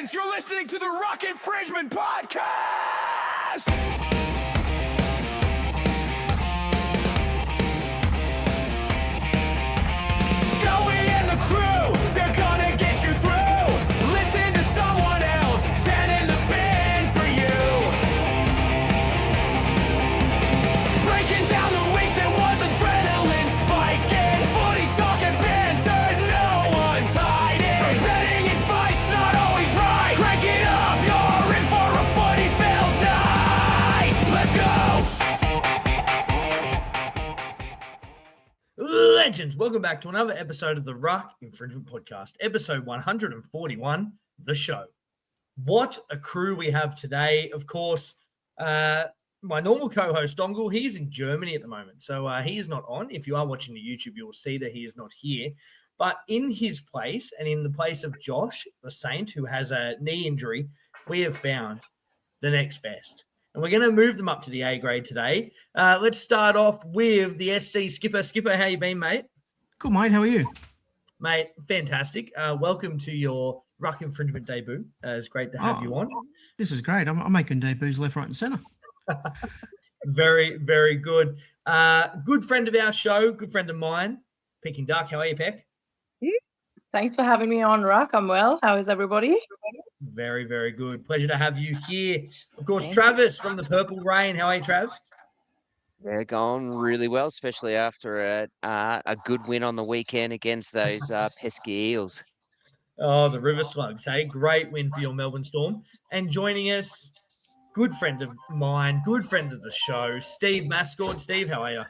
Legends, you're listening to the Rock Infringement Podcast! Joey and the crew, they're gonna get you through. Listen to someone else, 10 in the bin for you. Breaking down the week that was adrenaline spiking. Footy talking banter, no one's hiding. From betting advice, not always right. Crank it up, you're in for a footy-filled night. Let's go! Legends, welcome back to another episode of the Ruck Infringement Podcast, episode 141, The Show. What a crew we have today. Of course, my normal co-host, Dongle, he's in Germany at the moment, so he is not on. If you are watching the YouTube, you'll see that he is not here. But in his place, and in the place of Josh, the Saint, who has a knee injury, we have found the next best. And we're going to move them up to the A grade today. Let's start off with the SC Skipper. Skipper, how you been, mate? Good, mate. How are you? Mate, fantastic. Welcome to your Ruck Infringement debut. It's great to have you on. This is great. I'm making debuts left, right, and centre. Very, very good. Good friend of our show, good friend of mine, Peking Duck. How are you, Peck? Thanks for having me on, Ruck. I'm well. How is everybody? Very, very good. Pleasure to have you here. Of course, Thanks. Travis from the Purple Rain. How are you, Trav? They're going really well, especially after a good win on the weekend against those pesky Eels. Oh, the River Slugs. Hey, great win for your Melbourne Storm. And joining us, good friend of mine, good friend of the show, Steve Mascord. Steve, how are you?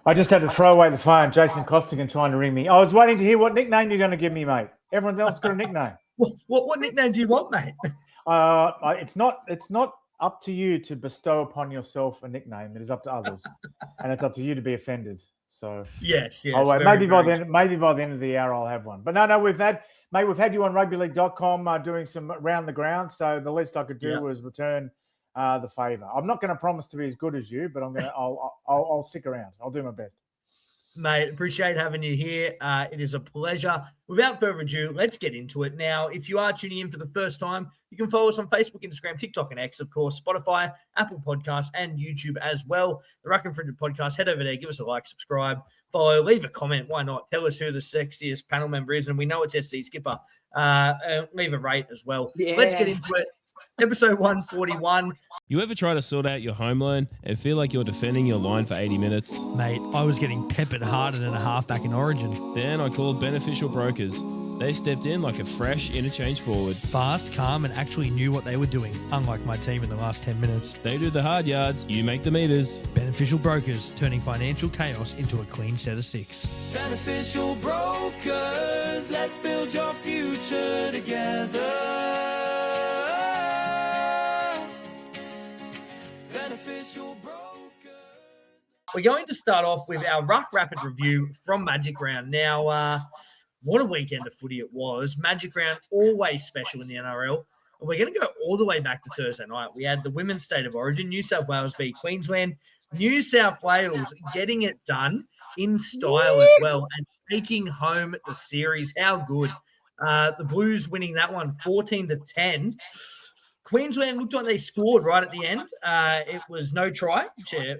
I just had to throw away the phone. Jason Costigan trying to ring me. I was waiting to hear what nickname you're going to give me, mate. Everyone else got a nickname. What nickname do you want, mate? It's not up to you to bestow upon yourself a nickname. It is up to others, and it's up to you to be offended. So Yes. I'll wait. very, Maybe by very- the end of the hour I'll have one. But no, we've had you on rugbyleague.com doing some round the ground. So the least I could do was return the favour. I'm not going to promise to be as good as you, but I'll stick around. I'll do my best. Mate, appreciate having you here. It is a pleasure. Without further ado, let's get into it. Now, if you are tuning in for the first time, you can follow us on Facebook, Instagram, TikTok, and X, of course, Spotify, Apple Podcasts, and YouTube as well. The Ruck Infringement Podcast, head over there, give us a like, subscribe, follow, leave a comment. Why not? Tell us who the sexiest panel member is, and we know it's SC Skipper. Leave a rate as well. Yeah. Let's get into it. Episode 141. You ever try to sort out your home loan and feel like you're defending your line for 80 minutes? Mate, I was getting peppered harder than a halfback in Origin. Then I called Beneficial Brokers. They stepped in like a fresh interchange forward. Fast, calm, and actually knew what they were doing, unlike my team in the last 10 minutes. They do the hard yards, you make the meters. Beneficial Brokers, turning financial chaos into a clean set of six. Beneficial brokers, let's build your future together. Beneficial brokers. We're going to start off with our Ruck Rapid Review from Magic Round. Now, what a weekend of footy it was. Magic Round, always special in the NRL. And we're going to go all the way back to Thursday night. We had the Women's State of Origin, New South Wales v Queensland. New South Wales getting it done in style as well and taking home the series. How good. The Blues winning that one 14-10. Queensland looked like they scored right at the end. It was no try.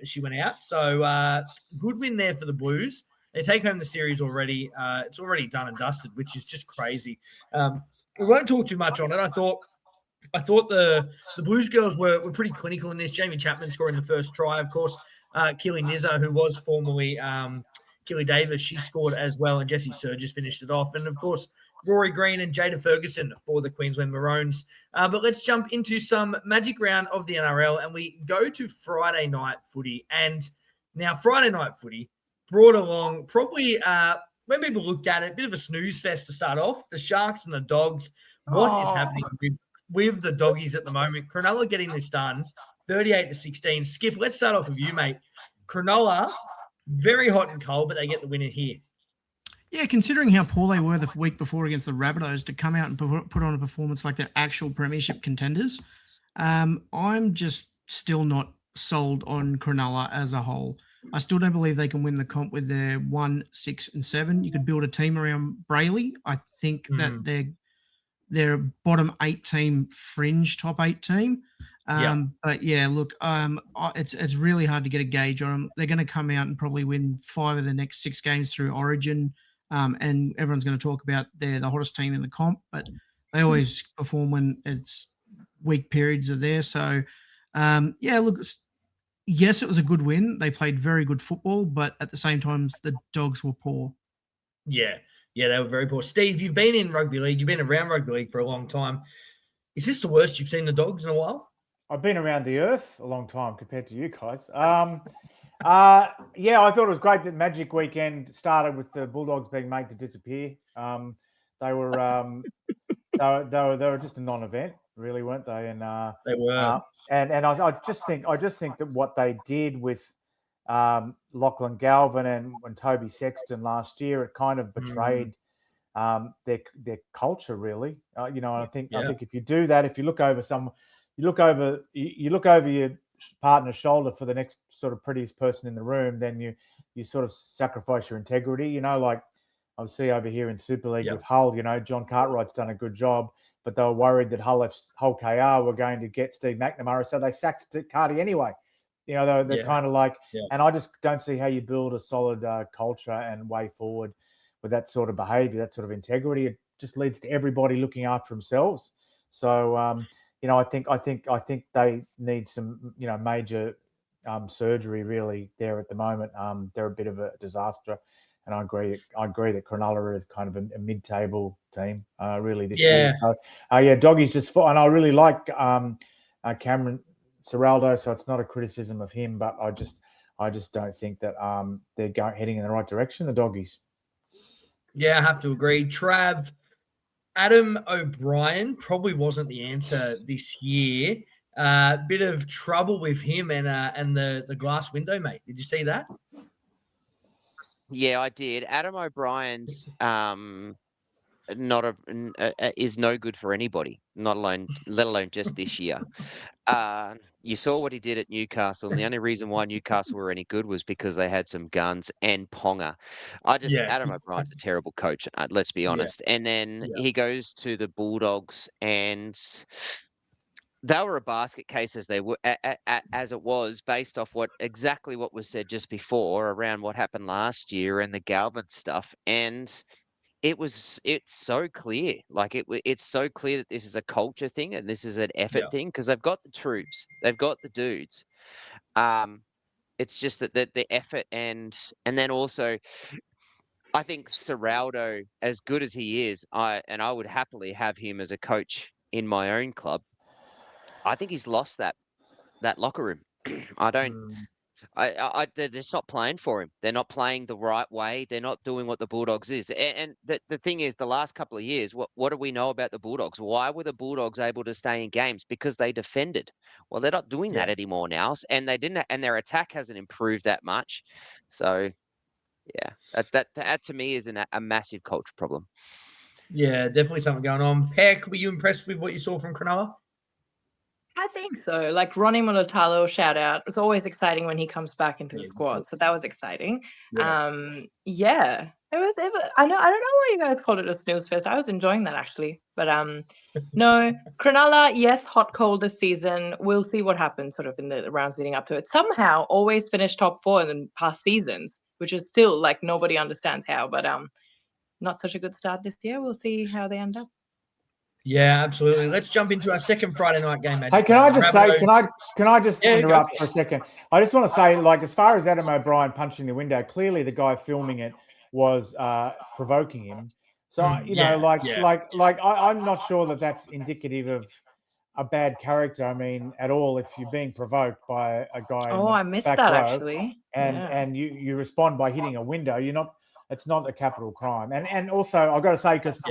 She went out. So good win there for the Blues. They take home the series already. It's already done and dusted, which is just crazy. We won't talk too much on it. I thought the Blues girls were pretty clinical in this. Jamie Chapman scoring the first try, of course. Keely Nizza, who was formerly Keely Davis, she scored as well, and Jessie Surges finished it off. And, of course, Rory Green and Jada Ferguson for the Queensland Maroons. But let's jump into some Magic Round of the NRL, and we go to Friday night footy. And now Friday night footy brought along probably when people looked at it, a bit of a snooze fest to start off. The Sharks and the Dogs. What is happening with the Doggies at the moment? Cronulla getting this done, 38-16. Skip, let's start off with you, mate. Cronulla, very hot and cold, but they get the win in here. Yeah, considering how poor they were the week before against the Rabbitohs, to come out and put on a performance like they're actual premiership contenders, I'm just still not sold on Cronulla as a whole. I still don't believe they can win the comp with their 1, 6, and 7. You could build a team around Brayley. I think that they're they're a bottom 8 team, fringe top 8 team. But yeah, look, it's really hard to get a gauge on them. They're going to come out and probably win 5 of the next 6 games through Origin, and everyone's going to talk about they're the hottest team in the comp, but they always perform when it's weak periods are there. So, yeah, look, yes, it was a good win. They played very good football, but at the same time, the Dogs were poor. Yeah, they were very poor. Steve, you've been in rugby league. You've been around rugby league for a long time. Is this the worst you've seen the Dogs in a while? I've been around the earth a long time compared to you guys. Yeah, I thought it was great that Magic Weekend started with the Bulldogs being made to disappear. They were just a non-event, really, weren't they? And they were. And I just think that what they did with Lachlan Galvin and Toby Sexton last year, it kind of betrayed their culture, really. And I think if you do that, if you look over you look over your partner's shoulder for the next sort of prettiest person in the room, then you sort of sacrifice your integrity. Like I see over here in Super League with Hull, John Cartwright's done a good job, but they were worried that Hull KR were going to get Steve McNamara, so they sacked Carty anyway. They're kind of like, and I just don't see how you build a solid culture and way forward with that sort of behaviour, that sort of integrity. It just leads to everybody looking after themselves. So, I think they need some, major surgery really there at the moment. They're a bit of a disaster, and I agree that Cronulla is kind of a mid-table team, really this year. So, Doggy's just fun, and I really like Cameron Serraldo, so it's not a criticism of him, but I just don't think that they're heading in the right direction, the Doggies. Yeah, I have to agree. Trav, Adam O'Brien probably wasn't the answer this year. Bit of trouble with him and the glass window, mate. Did you see that? Yeah, I did. Adam O'Brien's is no good for anybody, let alone just this year. You saw what he did at Newcastle, and the only reason why Newcastle were any good was because they had some guns and Ponga. Adam O'Brien's a terrible coach, let's be honest. And then he goes to the Bulldogs, and they were a basket case as they were, as it was, based off exactly what was said just before around what happened last year and the Galvin stuff. And it's so clear. Like it's so clear that this is a culture thing and this is an effort thing, because they've got the troops, they've got the dudes. It's just that the effort and then also, I think Serraldo, as good as he is, I would happily have him as a coach in my own club. I think he's lost that locker room. They're just not playing for him. They're not playing the right way. They're not doing what the Bulldogs is. And the thing is, the last couple of years, what do we know about the Bulldogs? Why were the Bulldogs able to stay in games? Because they defended. Well, they're not doing that anymore now, and they didn't. And their attack hasn't improved that much. So, yeah, that to me is a massive culture problem. Yeah, definitely something going on. Peck, were you impressed with what you saw from Cronulla? I think so. Like Ronnie Mulitalo, shout out. It's always exciting when he comes back into the squad. So that was exciting. It was. I don't know why you guys called it a snooze fest. I was enjoying that actually. But no, Cronulla, yes, hot cold this season. We'll see what happens sort of in the rounds leading up to it. Somehow always finished top 4 in past seasons, which is still like nobody understands how. But not such a good start this year. We'll see how they end up. Yeah, absolutely. Let's jump into our second Friday night game, Magic. Hey, can I just say, can I just interrupt for a second? I just want to say, like, as far as Adam O'Brien punching the window, clearly the guy filming it was provoking him. So, I'm not sure that that's indicative of a bad character. I mean, at all, if you're being provoked by a guy. Oh, I missed that actually. And you respond by hitting a window, it's not a capital crime. And also, I've got to say, because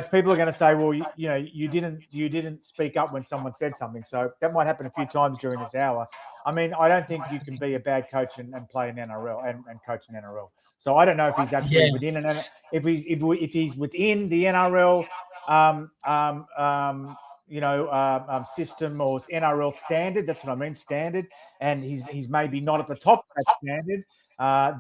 people are going to say, well, you didn't speak up when someone said something. So that might happen a few times during this hour. I mean, I don't think you can be a bad coach and play in NRL and coach in NRL. So I don't know if he's actually within if he's within the NRL system or NRL standard. That's what I mean, standard. And he's maybe not at the top of that standard.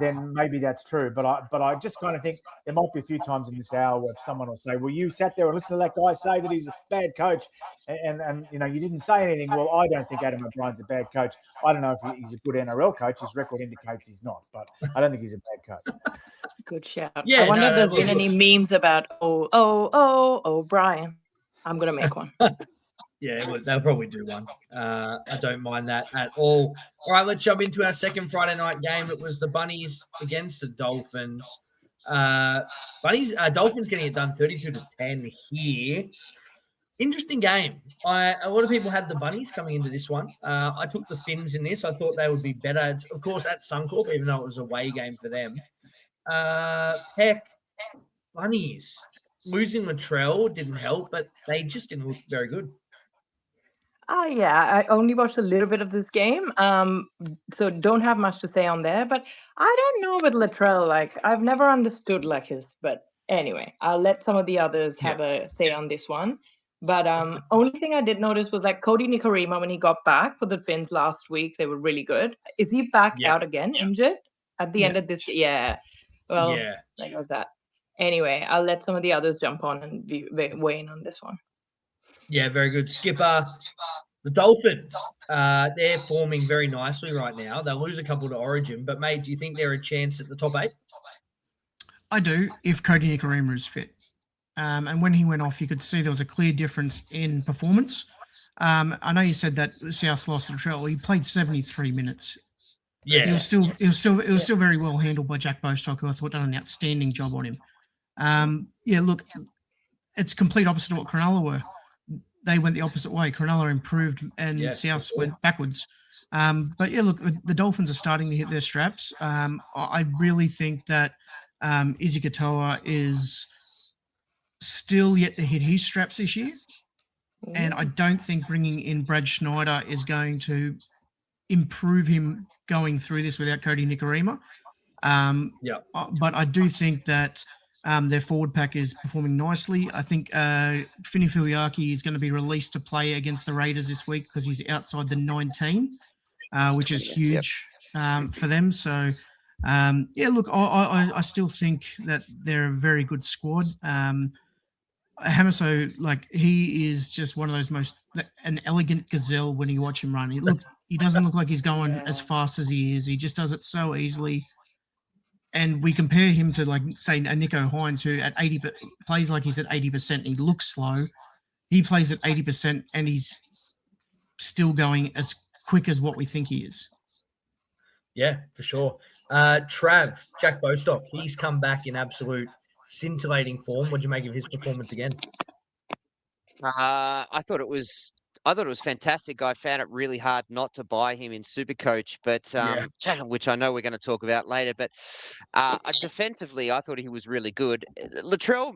Then maybe that's true. But I just kind of think there might be a few times in this hour where someone will say, well, you sat there and listened to that guy say that he's a bad coach and you didn't say anything. Well, I don't think Adam O'Brien's a bad coach. I don't know if he's a good NRL coach. His record indicates he's not, but I don't think he's a bad coach. Good shout. Yeah, I wonder if there's been good. any memes about O'Brien. I'm going to make one. Yeah, they'll probably do one. I don't mind that at all. All right, let's jump into our second Friday night game. It was the Bunnies against the Dolphins. Dolphins getting it done 32-10 here. Interesting game. A lot of people had the Bunnies coming into this one. I took the Finns in this. I thought they would be better. It's, of course, at Suncorp, even though it was a away game for them. Peck, Bunnies. Losing Latrell didn't help, but they just didn't look very good. Yeah, I only watched a little bit of this game, so don't have much to say on there. But I don't know with Latrell. Like, I've never understood like his. But anyway, I'll let some of the others have a say on this one. But only thing I did notice was like Cody Nikorima, when he got back for the Finns last week, they were really good. Is he back out again, injured at the end of this? Yeah. Well, like was that. Anyway, I'll let some of the others jump on and weigh in on this one. Yeah, very good. Skipper, the Dolphins, they're forming very nicely right now. They'll lose a couple to Origin, but, mate, do you think they're a chance at the top 8? I do, if Cody Nikorima is fit. And when he went off, you could see there was a clear difference in performance. I know you said that South lost Latrell. He played 73 minutes. Yeah. It was still very well handled by Jack Bostock, who I thought done an outstanding job on him. Look, it's complete opposite of what Cronulla were. They went the opposite way. Cronulla improved and South went backwards. Look, the Dolphins are starting to hit their straps. I really think that Izzy Katoa is still yet to hit his straps this year. And I don't think bringing in Brad Schneider is going to improve him going through this without Cody Nikorima. But I do think that their forward pack is performing nicely. I think Fini Filiaki is going to be released to play against the Raiders this week because he's outside the 19, which is huge for them. So, look, I still think that they're a very good squad. Hamiso, like, he is just one of those an elegant gazelle when you watch him run. He doesn't look like he's going as fast as he is. He just does it so easily. And we compare him to, like, say, a Nico Hines, who at 80 plays like he's at 80%. And he looks slow. He plays at 80%, and he's still going as quick as what we think he is. Yeah, for sure. Trav, Jack Bostock, he's come back in absolute scintillating form. What do you make of his performance again? I thought it was fantastic. I found it really hard not to buy him in Supercoach, but which I know we're going to talk about later. But defensively, I thought he was really good. Latrell,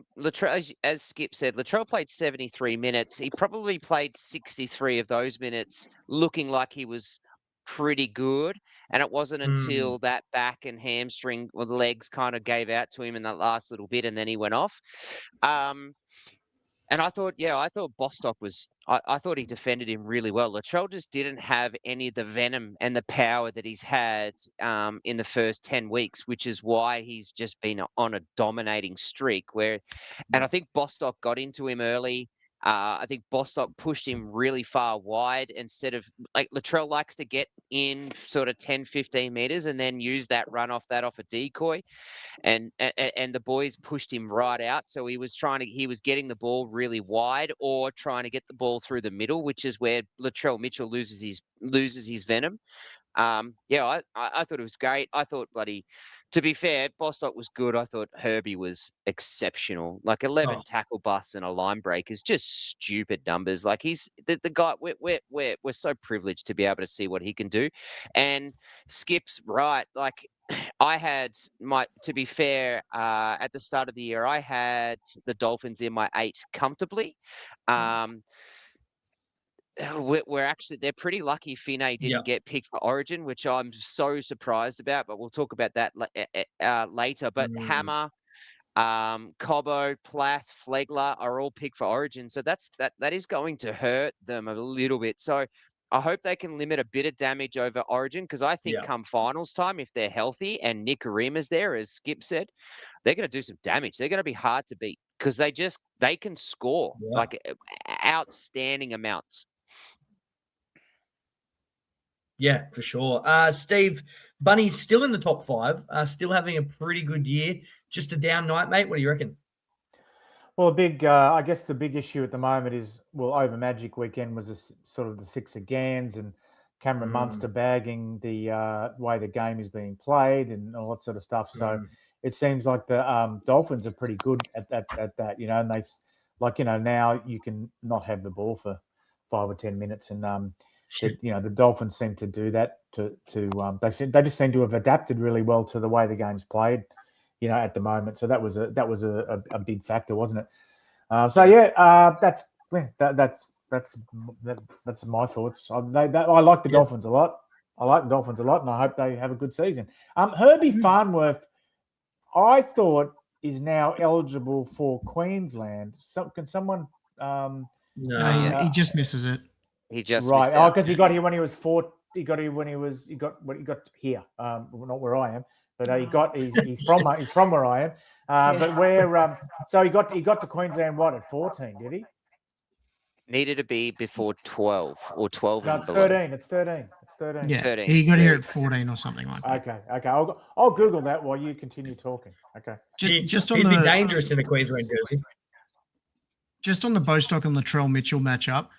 as Skip said, Latrell played 73 minutes. He probably played 63 of those minutes looking like he was pretty good. And it wasn't until that back and hamstring or the legs kind of gave out to him in that last little bit, and then he went off. And I thought Bostock was, I thought he defended him really well. Latrell just didn't have any of the venom and the power that he's had in the first 10 weeks, which is why he's just been on a dominating streak. And I think Bostock got into him early. I think Bostock pushed him really far wide instead of, like, Latrell likes to get in sort of 10, 15 meters and then use that run off a decoy. And the boys pushed him right out. So he was getting the ball really wide or trying to get the ball through the middle, which is where Latrell Mitchell loses his venom. I thought it was great. I thought, to be fair, Bostock was good. I thought Herbie was exceptional. Like 11 tackle busts and a line break is just stupid numbers. Like, he's the guy. We're so privileged to be able to see what he can do. And Skip's right. Like, to be fair, at the start of the year, I had the Dolphins in my 8 comfortably. They're pretty lucky Fine didn't get picked for Origin, which I'm so surprised about, but we'll talk about that later. But Hammer, Cobbo, Plath, Flegler are all picked for Origin. So that is going to hurt them a little bit. So I hope they can limit a bit of damage over Origin, because I think come finals time, if they're healthy and Nick Arima's there, as Skip said, they're going to do some damage. They're going to be hard to beat because they can score like outstanding amounts. Yeah, for sure. Steve, Bunny's still in the top 5, still having a pretty good year. Just a down night, mate. What do you reckon? Well, I guess the big issue at the moment is, over Magic weekend was sort of the 6 of Gans and Cameron Munster bagging the way the game is being played and all that sort of stuff. So it seems like the Dolphins are pretty good at that, and they, now you can not have the ball for 5 or 10 minutes. And, the Dolphins seem to do that they just seem to have adapted really well to the way the game's played, at the moment. So that was a big factor, wasn't it? That's my thoughts. I like the Dolphins a lot. And I hope they have a good season. Herbie Farnworth, I thought, is now eligible for Queensland. Can someone? No, he just misses it. He just right. Oh, because he got here when he was 4. He got here when he got here. Not where I am, but he's from where I am. But where? So he got to Queensland at 14? Did he? Needed to be before 12 or 12. No, it's 13. It's 13. It's 13. Yeah, 13. he got here at 14 or something like that. Okay. I'll Google that while you continue talking. Okay. Just on He'd the be dangerous in a Queensland jersey. Just on the Bostock and Latrell Mitchell matchup.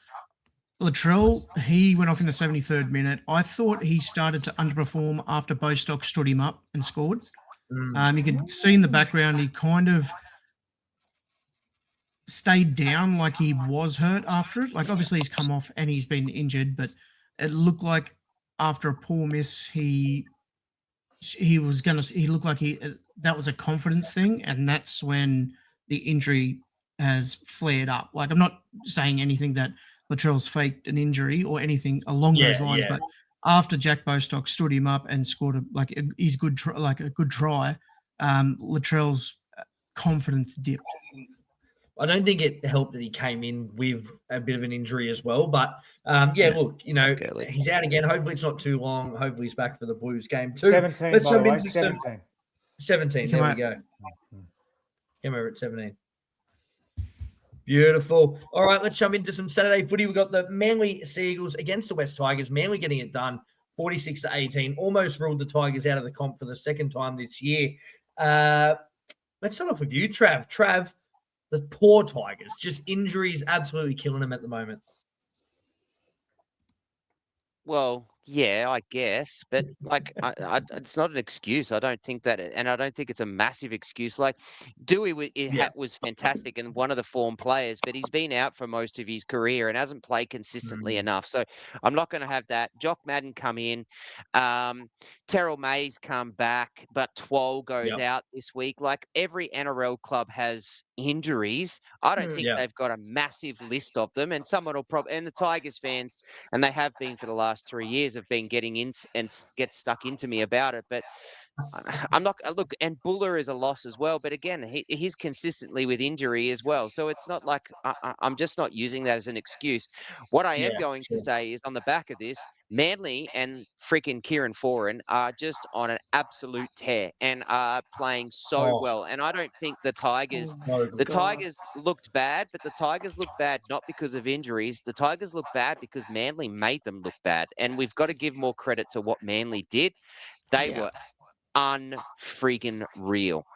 Latrell, he went off in the 73rd minute. I thought he started to underperform after Bostock stood him up and scored. You can see in the background he kind of stayed down like he was hurt after it. Like, obviously he's come off and he's been injured, but it looked like after a poor miss, he looked like that was a confidence thing, and that's when the injury has flared up. Like, I'm not saying anything that Latrell's faked an injury or anything along those lines, but after Jack Bostock stood him up and scored a good try, Latrell's confidence dipped. I don't think it helped that he came in with a bit of an injury as well. But, look, he's out again. Hopefully it's not too long. Hopefully he's back for the Blues game too. 17, Let's by the jump way. into 17. 17, there we go. Came over at 17. Beautiful. All right, let's jump into some Saturday footy. We've got the Manly Seagulls against the West Tigers. Manly getting it done, 46-18. Almost ruled the Tigers out of the comp for the second time this year. Let's start off with you, Trav. Trav, the poor Tigers, just injuries absolutely killing them at the moment. Well, yeah, I guess, but it's not an excuse. I don't think that, and I don't think it's a massive excuse. Like, Dewey was fantastic and one of the form players, but he's been out for most of his career and hasn't played consistently enough. So I'm not going to have that. Jock Madden come in, Terrell Mays come back, but Twal goes out this week. Like, every NRL club has injuries. I don't think they've got a massive list of them, and someone will and the Tigers fans, and they have been for the last 3 years, have been getting in and get stuck into me about it. But I'm not and Buller is a loss as well. But again, he's consistently with injury as well. So it's not like I'm just not using that as an excuse. What I am going to say is, on the back of this, Manly and freaking Kieran Foran are just on an absolute tear and are playing so well. And I don't think the Tigers looked bad, but the Tigers looked bad not because of injuries. The Tigers looked bad because Manly made them look bad. And we've got to give more credit to what Manly did. They were unfreaking real.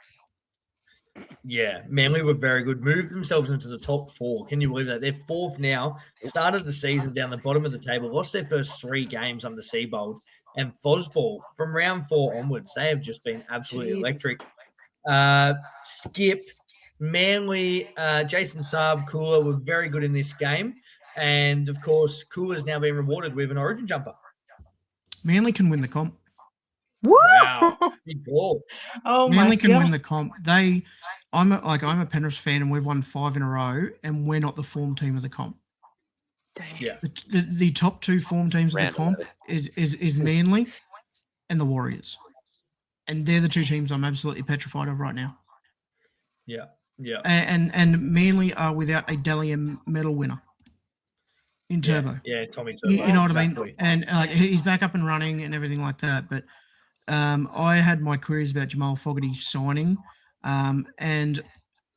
Yeah, Manly were very good. Moved themselves into the top 4. Can you believe that? They're 4th now. Started the season down the bottom of the table. Lost their first 3 games under Seabold. And Fosball, from round 4 onwards, they have just been absolutely electric. Skip, Manly, Jason Saab, Kula were very good in this game. And, of course, Kula's now been rewarded with an Origin jumper. Manly can win the comp. Woo! Wow, big ball. Oh, Manly can God. win the comp. I'm a Penrith fan, and we've won 5 in a row, and we're not the form team of the comp. Yeah, the top 2 form teams of the comp is Manly and the Warriors, and they're the 2 teams I'm absolutely petrified of right now. Yeah. Yeah. And Manly are without a Dalian medal winner in Turbo. Yeah, Tommy Turbo. You know what I exactly. mean? And he's back up and running and everything like that. But I had my queries about Jamal Fogarty signing, and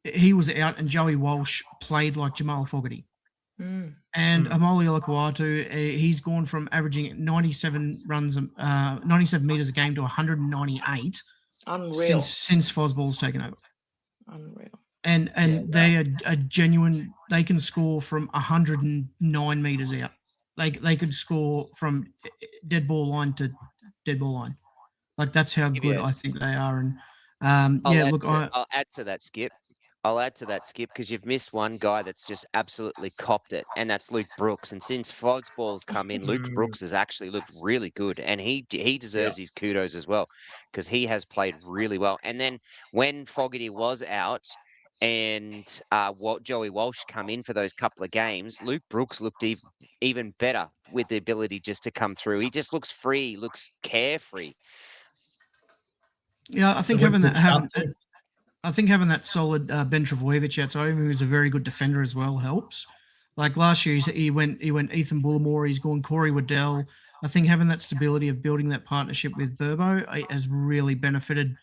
he was out, and Joey Walsh played like Jamal Fogarty. Mm. And Amoli Olakuatu, he's gone from averaging 97 meters a game to 198 Unreal. since Fosball's taken over. Unreal. And they are a genuine. They can score from 109 meters out. They could score from dead ball line to dead ball line. Like that's how good I think they are. And I'll add to that, Skip. I'll add to that, Skip, because you've missed one guy that's just absolutely copped it, and that's Luke Brooks. And since Fogsball's come in, Luke Brooks has actually looked really good, and he deserves his kudos as well, because he has played really well. And then when Fogarty was out and Joey Walsh come in for those couple of games, Luke Brooks looked even better with the ability just to come through. He just looks free, looks carefree. Yeah, I think having that solid Ben Travojevic outside him, who's a very good defender as well, helps. Like last year, he went Ethan Bullimore, he's gone Corey Waddell. I think having that stability of building that partnership with Burbo has really benefited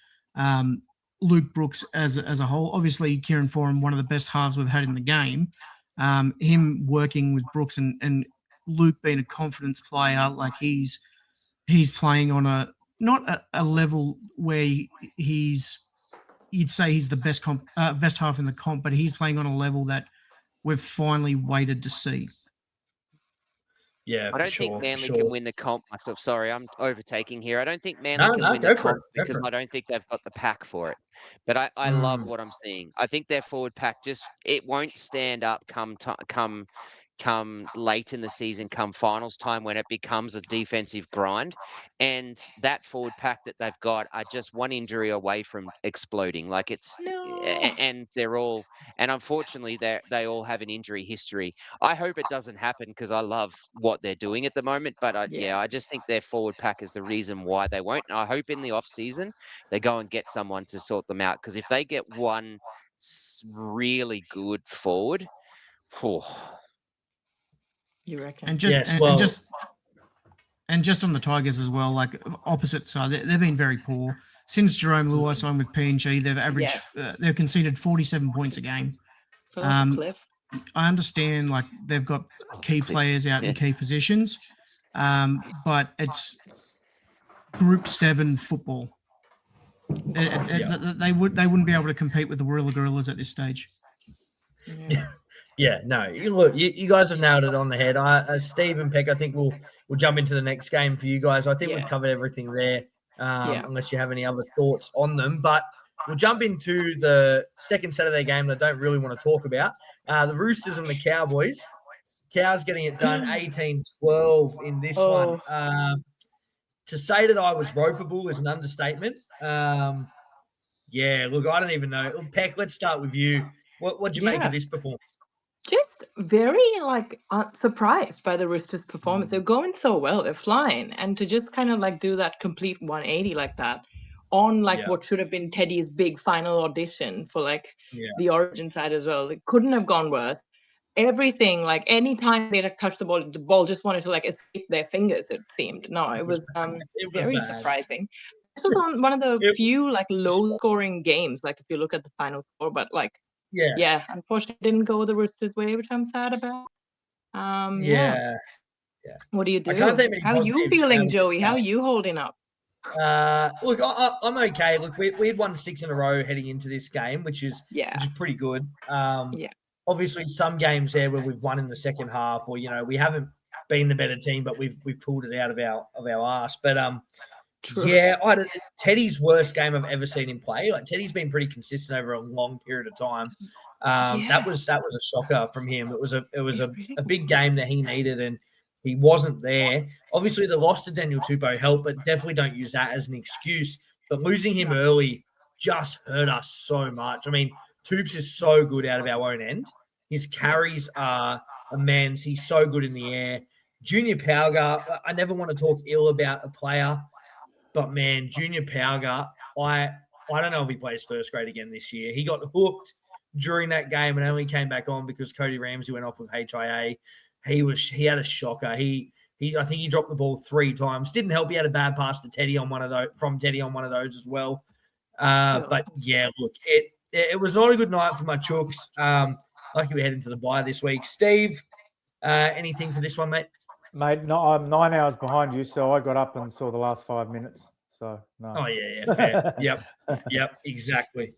Luke Brooks as a whole. Obviously, Kieran Foran, one of the best halves we've had in the game. Him working with Brooks and Luke being a confidence player, like he's playing on not a level where you'd say he's the best half in the comp, but he's playing on a level that we've finally waited to see. Yeah, I don't think Manly can win the comp myself. Sorry, I'm overtaking here. I don't think Manly can win the comp because I don't think they've got the pack for it. But I love what I'm seeing. I think their forward pack it won't stand up come late in the season, come finals time when it becomes a defensive grind. And that forward pack that they've got are just one injury away from exploding. Like and they're all, and unfortunately they all have an injury history. I hope it doesn't happen because I love what they're doing at the moment. But I just think their forward pack is the reason why they won't. And I hope in the off season they go and get someone to sort them out. Because if they get one really good forward, you reckon? And just on the Tigers as well, like opposite side, they've been very poor since Jerome Luai signed with PNG. They've averaged, they've conceded 47 points a game. I understand, like they've got key players out in key positions, but it's Group 7 football. They wouldn't be able to compete with the Warilla Gorillas at this stage. Yeah, no. You guys have nailed it on the head. Steve and Peck, I think we'll jump into the next game for you guys. I think we've covered everything there, unless you have any other thoughts on them. But we'll jump into the second Saturday game that I don't really want to talk about. The Roosters and the Cowboys. Cows getting it done 18-12 in this one. To say that I was ropeable is an understatement. Look, I don't even know. Peck, let's start with you. What'd you make of this performance? Just very surprised by the Roosters' performance. They're going so well. They're flying. And to just kind of do that complete 180 like that on what should have been Teddy's big final audition for the Origin side as well. It couldn't have gone worse. Everything, any time they touched the ball just wanted to escape their fingers, it seemed. No, it was very surprising. This was one of the few low scoring games, if you look at the final score, but unfortunately it didn't go the Roosters' way, which I'm sad about. What do you do? How are you feeling, Joey? How are you holding up? Look, I'm okay. Look, we had won 6 in a row heading into this game, which is pretty good. Obviously, some games there where we've won in the second half, or we haven't been the better team, but we've pulled it out of our arse. But Teddy's worst game I've ever seen him play. Teddy's been pretty consistent over a long period of time. That was a shocker from him. It was a big game that he needed, and he wasn't there. Obviously, the loss to Daniel Tupou helped, but definitely don't use that as an excuse. But losing him early just hurt us so much. I mean, Toops is so good out of our own end. His carries are immense. He's so good in the air. Junior Pauga, I never want to talk ill about a player, but man, Junior Pauga, I I don't know if he plays first grade again this year. He got hooked during that game and only came back on because Cody Ramsey went off with HIA. He had a shocker. I think he dropped the ball 3 times. Didn't help. He had a bad pass to Teddy on one of those as well. But yeah, look, it was not a good night for my Chooks. Lucky we head into the bye this week. Steve, anything for this one, mate? Mate, no, I'm 9 hours behind you, so I got up and saw the last 5 minutes. So no. Oh yeah, fair. Yep, exactly.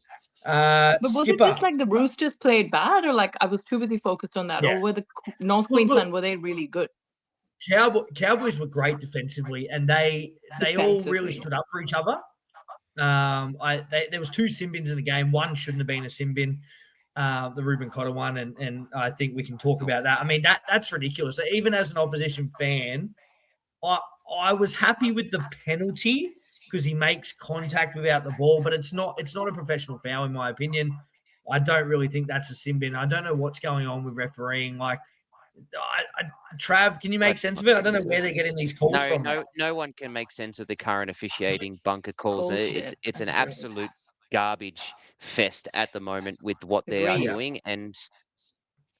But was it Skipper. just like the Roosters played bad, or like I was too busy focused on that, Yeah. or were the North Queensland were they really good? Cowboys were great defensively, and they all really stood up for each other. There was 2 sin bins in the game. One shouldn't have been a sin bin, the Ruben Cotter one, and I think we can talk about that. I mean, that's ridiculous. Even as an opposition fan, I was happy with the penalty because he makes contact without the ball, but it's not a professional foul in my opinion. I don't really think that's a sin bin. I don't know what's going on with refereeing. Like, Trav, can you make sense of it? I don't know where they're getting these calls from. No one can make sense of the current officiating bunker calls. Bullshit. It's an absolute garbage fest at the moment with what they are doing, and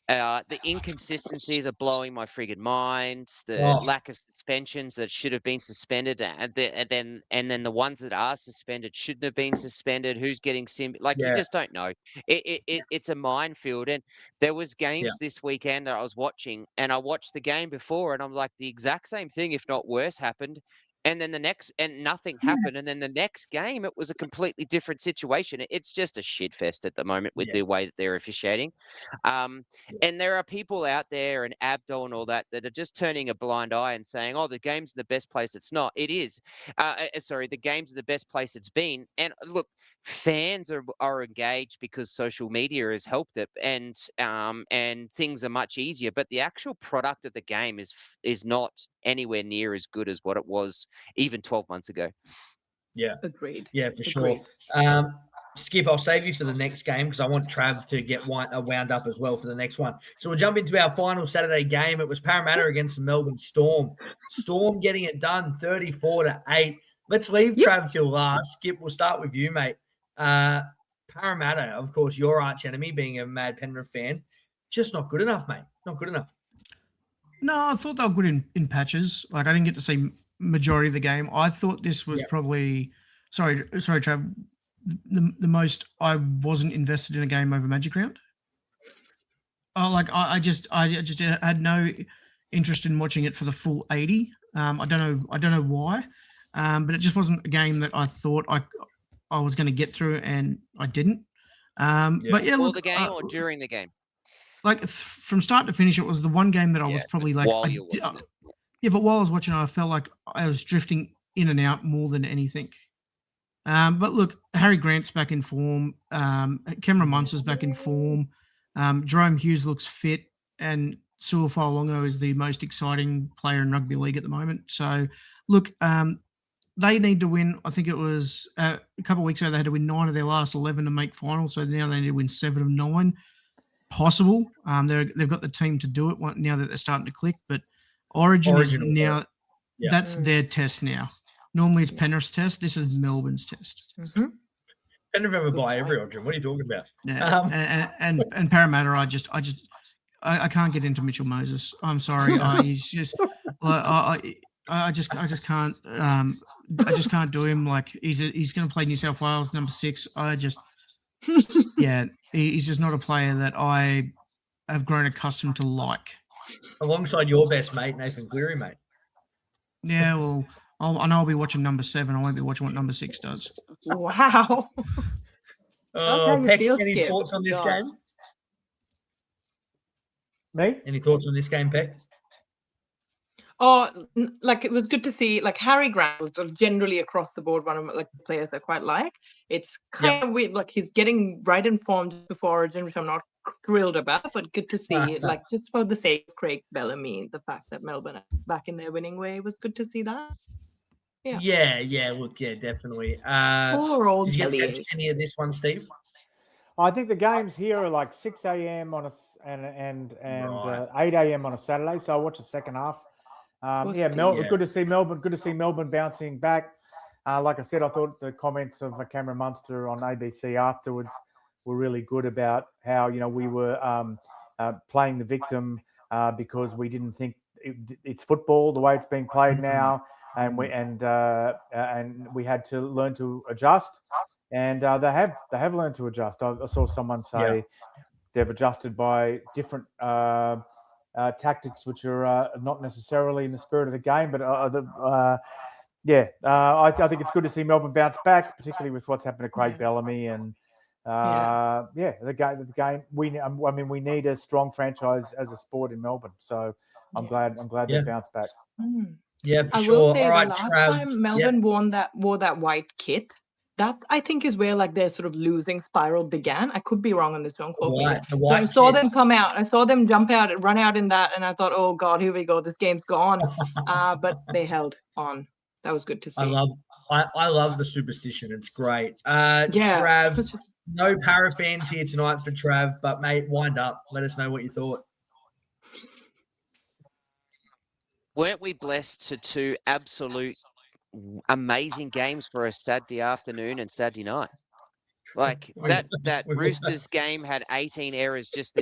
the inconsistencies are blowing my friggin' mind. The lack of suspensions that should have been suspended, and then the ones that are suspended shouldn't have been suspended. Who's getting you just don't know. It's a minefield. And there was games this weekend that I was watching, and I watched the game before, and I'm like, the exact same thing, if not worse, happened. And then nothing happened. And then the next game, it was a completely different situation. It's just a shit fest at the moment with the way that they're officiating. And there are people out there, and Abdul and all that are just turning a blind eye and saying, oh, the game's the best place it's not. It is. The game's the best place it's been. And look, fans are engaged because social media has helped it, and things are much easier. But the actual product of the game is not anywhere near as good as what it was even 12 months ago. Yeah. Agreed. Yeah, for sure. Skip, I'll save you for the next game because I want Trav to get wound up as well for the next one. So we'll jump into our final Saturday game. It was Parramatta against the Melbourne Storm. Storm getting it done 34-8. Let's leave Trav till last. Skip, we'll start with you, mate. Parramatta, of course, your arch enemy, being a mad Penrith fan, just not good enough, mate. Not good enough. No, I thought they were good in patches. Like, I didn't get to see majority of the game. I thought this was probably sorry, Trav, the most I wasn't invested in a game over Magic Round. I just had no interest in watching it for the full 80. I don't know why, but it just wasn't a game that I thought I was going to get through, and I didn't. But yeah, before the game or during the game? Like from start to finish, it was the one game that I was probably like, while you're watching it. Yeah, but while I was watching it, I felt like I was drifting in and out more than anything. But look, Harry Grant's back in form. Cameron Munster's back in form. Jerome Hughes looks fit, and Suafa'alongo is the most exciting player in rugby league at the moment. So, look, they need to win. I think it was a couple of weeks ago they had to win 9 of their last 11 to make finals. So now they need to win 7 of 9. Possible. They've got the team to do it now that they're starting to click. But Origin is now that's their test now. Normally it's Penrith's test. This is Melbourne's test. Mm-hmm. Penrith ever buy every Origin. What are you talking about? Yeah, and Parramatta, I can't get into Mitchell Moses. I'm sorry. He's just I just can't do him. Like he's going to play New South Wales number 6. He's just not a player that I have grown accustomed to like. Alongside your best mate, Nathan Cleary, mate. Yeah, well, I'll be watching number 7. I won't be watching what number 6 does. Wow. Peck, any thoughts on this game? Me? Any thoughts on this game, Peck? Oh, like it was good to see. Like Harry Grant was generally across the board one of the players I quite like. It's kind of weird, like he's getting right informed before Origin, which I'm not thrilled about, but good to see. Like just for the sake of Craig Bellamy, the fact that Melbourne are back in their winning way was good to see that. Yeah. Look, definitely. Poor old did you Kelly. catch any of this one, Steve? I think the games here are like 6 a.m. on and 8 a.m. on a Saturday, so I watch the second half. Good to see Melbourne. Good to see Melbourne bouncing back. Like I said, I thought the comments of Cameron Munster on ABC afterwards were really good about how, we were playing the victim because we didn't think it's football the way it's being played now, and we had to learn to adjust, and they have learned to adjust. I saw someone say they've adjusted by different tactics, which are not necessarily in the spirit of the game, but I think it's good to see Melbourne bounce back, particularly with what's happened to Craig Bellamy and the game. We need a strong franchise as a sport in Melbourne, so I'm glad they bounced back. Yeah, for I sure. will say All the right, last Trav. time Melbourne wore that white kit, that I think is where like their sort of losing spiral began. I could be wrong on this, don't quote me. So I saw them come out. I saw them run out in that, and I thought, oh God, here we go. This game's gone. But they held on. That was good to see. I love the superstition. It's great. Trav, no para fans here tonight for Trav, but mate, wind up. Let us know what you thought. Weren't we blessed to two absolute amazing games for a Saturday afternoon and Saturday night? Like that Roosters game had 18 errors just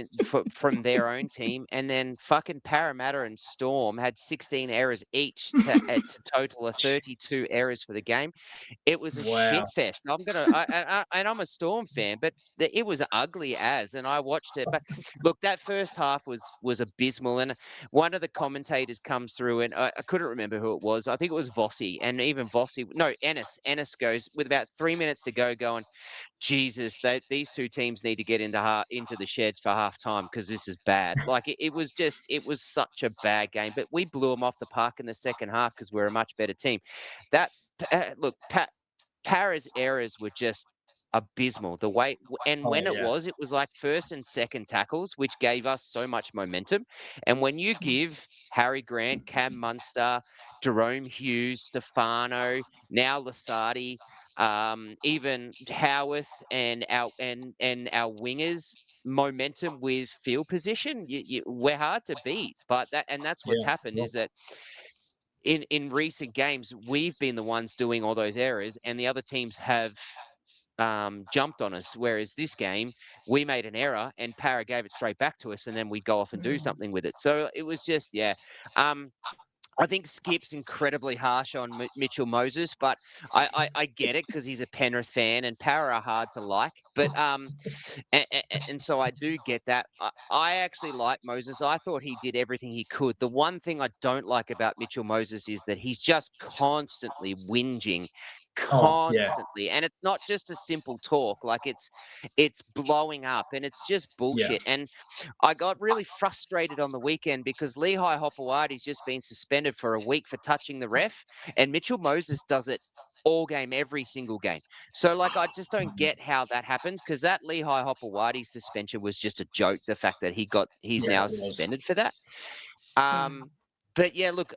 from their own team, and then fucking Parramatta and Storm had 16 errors each to total of 32 errors for the game. It was a shit fest. I'm a Storm fan, but it was ugly as, and I watched it. But look, that first half was abysmal, and one of the commentators comes through, and I couldn't remember who it was. I think it was Vossi, and even Vossi, no, Ennis goes with about 3 minutes to go, going, Jesus, these two teams need to get into the sheds for halftime because this is bad. Like it was such a bad game, but we blew them off the park in the second half because we're a much better team. Para's errors were just abysmal. The way when it was like first and second tackles, which gave us so much momentum. And when you give Harry Grant, Cam Munster, Jerome Hughes, Stefano, now Lasardi, even Howarth and our wingers momentum with field position, we're hard to beat. But that's what's happened is that in recent games we've been the ones doing all those errors, and the other teams have jumped on us. Whereas this game, we made an error and Para gave it straight back to us, and then we go off and do something with it. So it was just I think Skip's incredibly harsh on Mitchell Moses, but I get it because he's a Penrith fan and Para are hard to like. But and so I do get that. I actually like Moses. I thought he did everything he could. The one thing I don't like about Mitchell Moses is that he's just constantly whinging. Constantly, and it's not just a simple talk, like it's blowing up, and it's just bullshit. And I got really frustrated on the weekend because Lehigh Hopewadi's just been suspended for a week for touching the ref, and Mitchell Moses does it all game, every single game. So like I just don't get how that happens, because that Lehigh Hopewadi suspension was just a joke, the fact that he's now suspended for that. But yeah, look,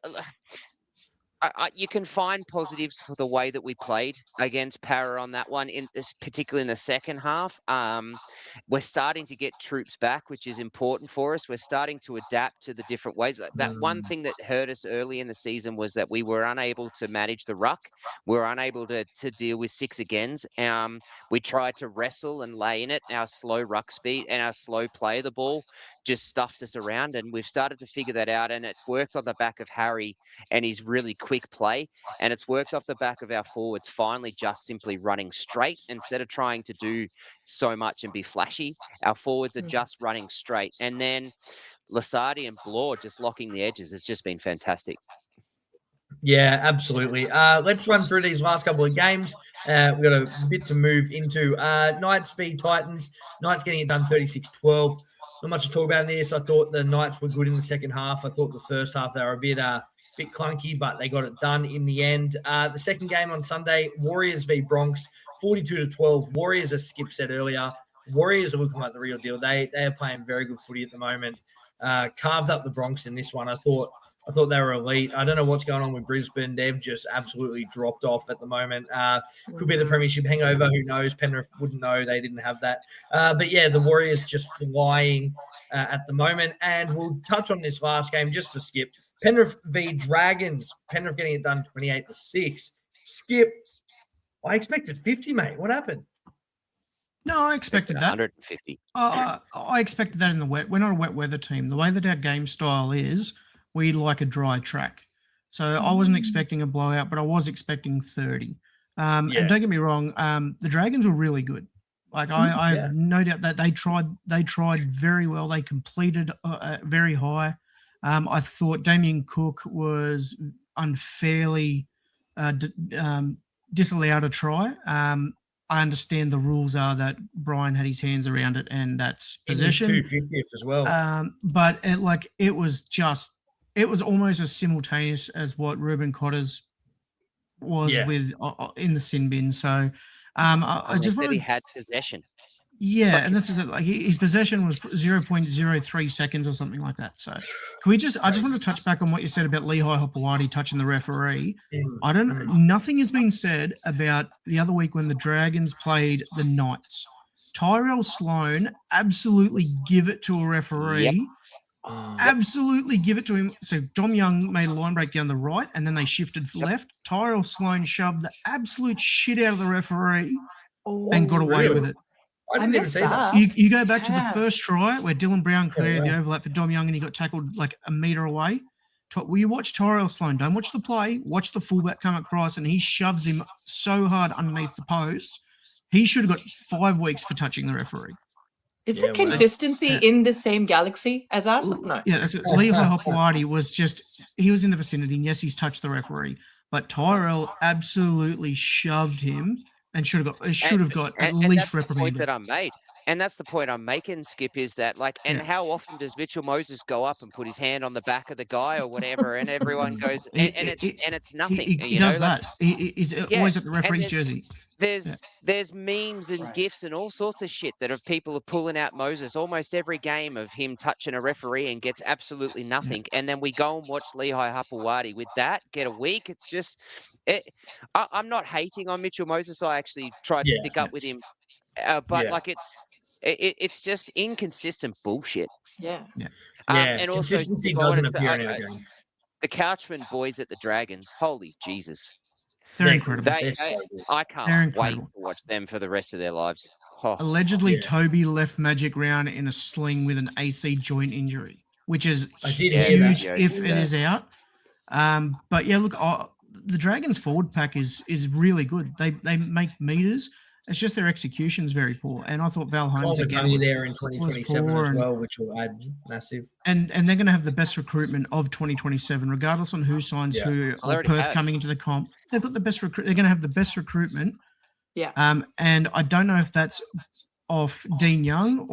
you can find positives for the way that we played against Para on that one, particularly in the second half. We're starting to get troops back, which is important for us. We're starting to adapt to the different ways. That one thing that hurt us early in the season was that we were unable to manage the ruck. We were unable to deal with six agains. We tried to wrestle and lay in it. Our slow ruck speed and our slow play of the ball just stuffed us around, and we've started to figure that out, and it's worked on the back of Harry and his really quick play, and it's worked off the back of our forwards finally just simply running straight instead of trying to do so much and be flashy. Our forwards are just running straight, and then Lasardi and Blore just locking the edges has just been fantastic. Yeah, absolutely. Let's run through these last couple of games. We've got a bit to move into. Knights v Titans. Knights getting it done 36-12. Not much to talk about in this. I thought the Knights were good in the second half. I thought the first half they were a bit clunky, but they got it done in the end. The second game on Sunday, Warriors v Bronx, 42-12. Warriors, as Skip said earlier, Warriors are looking like the real deal. They are playing very good footy at the moment. Carved up the Bronx in this one. I thought they were elite. I don't know what's going on with Brisbane. They've just absolutely dropped off at the moment. Could be the premiership hangover. Who knows? Penrith wouldn't know. They didn't have that. But yeah, the Warriors just flying at the moment. And we'll touch on this last game just to skip. Penrith v Dragons. Penrith getting it done 28-6. Skip, I expected 50, mate. What happened? No, I expected that. 150. I expected that in the wet. We're not a wet weather team. The way that our game style is, we like a dry track. So I wasn't expecting a blowout, but I was expecting 30. And don't get me wrong, the Dragons were really good. Like I have no doubt that they tried very well. They completed very high. I thought Damien Cook was unfairly disallowed a try. I understand the rules are that Brian had his hands around it, and that's possession. 250th as well. But it was almost as simultaneous as what Ruben Cotter's was with in the sin bin. So I just said wanted, he had possession. Yeah, and this is it. Like his possession was 0.03 seconds or something like that. So can we just? I just want to touch back on what you said about Lehigh Hopewadi touching the referee. Nothing has been said about the other week when the Dragons played the Knights. Tyrell Sloan absolutely give it to a referee. Absolutely give it to him. So Dom Young made a line break down the right, and then they shifted left. Tyrell Sloan shoved the absolute shit out of the referee and got away with it. I didn't even see that. You go back to the first try where Dylan Brown created the overlap for Dom Young and he got tackled like a metre away. Will you watch Tyrell Sloan? Don't watch the play. Watch the fullback come across and he shoves him so hard underneath the post. He should have got 5 weeks for touching the referee. Is the consistency in the same galaxy as us? No. Yeah, that's it. Lehigh Hopewadi he was in the vicinity, and yes, he's touched the referee, but Tyrell absolutely shoved him and should have got at least reprimanded. That's the point that I made. And that's the point I'm making, Skip, is that how often does Mitchell Moses go up and put his hand on the back of the guy or whatever, and everyone goes, it's nothing. He does that. He's always at the referee's jersey. There's memes and GIFs and all sorts of shit that people are pulling out Moses almost every game of him touching a referee and gets absolutely nothing. And then we go and watch Lehigh Hopewadi with that, get a week. It's just, I'm not hating on Mitchell Moses. I actually tried to stick up with him. But it's just inconsistent bullshit. And also consistency doesn't appear in our game. The Couchman boys at the Dragons, holy Jesus. They're incredible. I can't wait to watch them for the rest of their lives. Allegedly, Toby left Magic Round in a sling with an AC joint injury, which is huge if it is out. But yeah, look, the Dragons forward pack is really good. They make meters. It's just their execution is very poor. And I thought Val Holmes again was there in 2027 as well, which will add massive. And they're going to have the best recruitment of 2027, regardless on who signs who. Or Perth coming into the comp, they've got the best They're going to have the best recruitment. Yeah. And I don't know if that's off Dean Young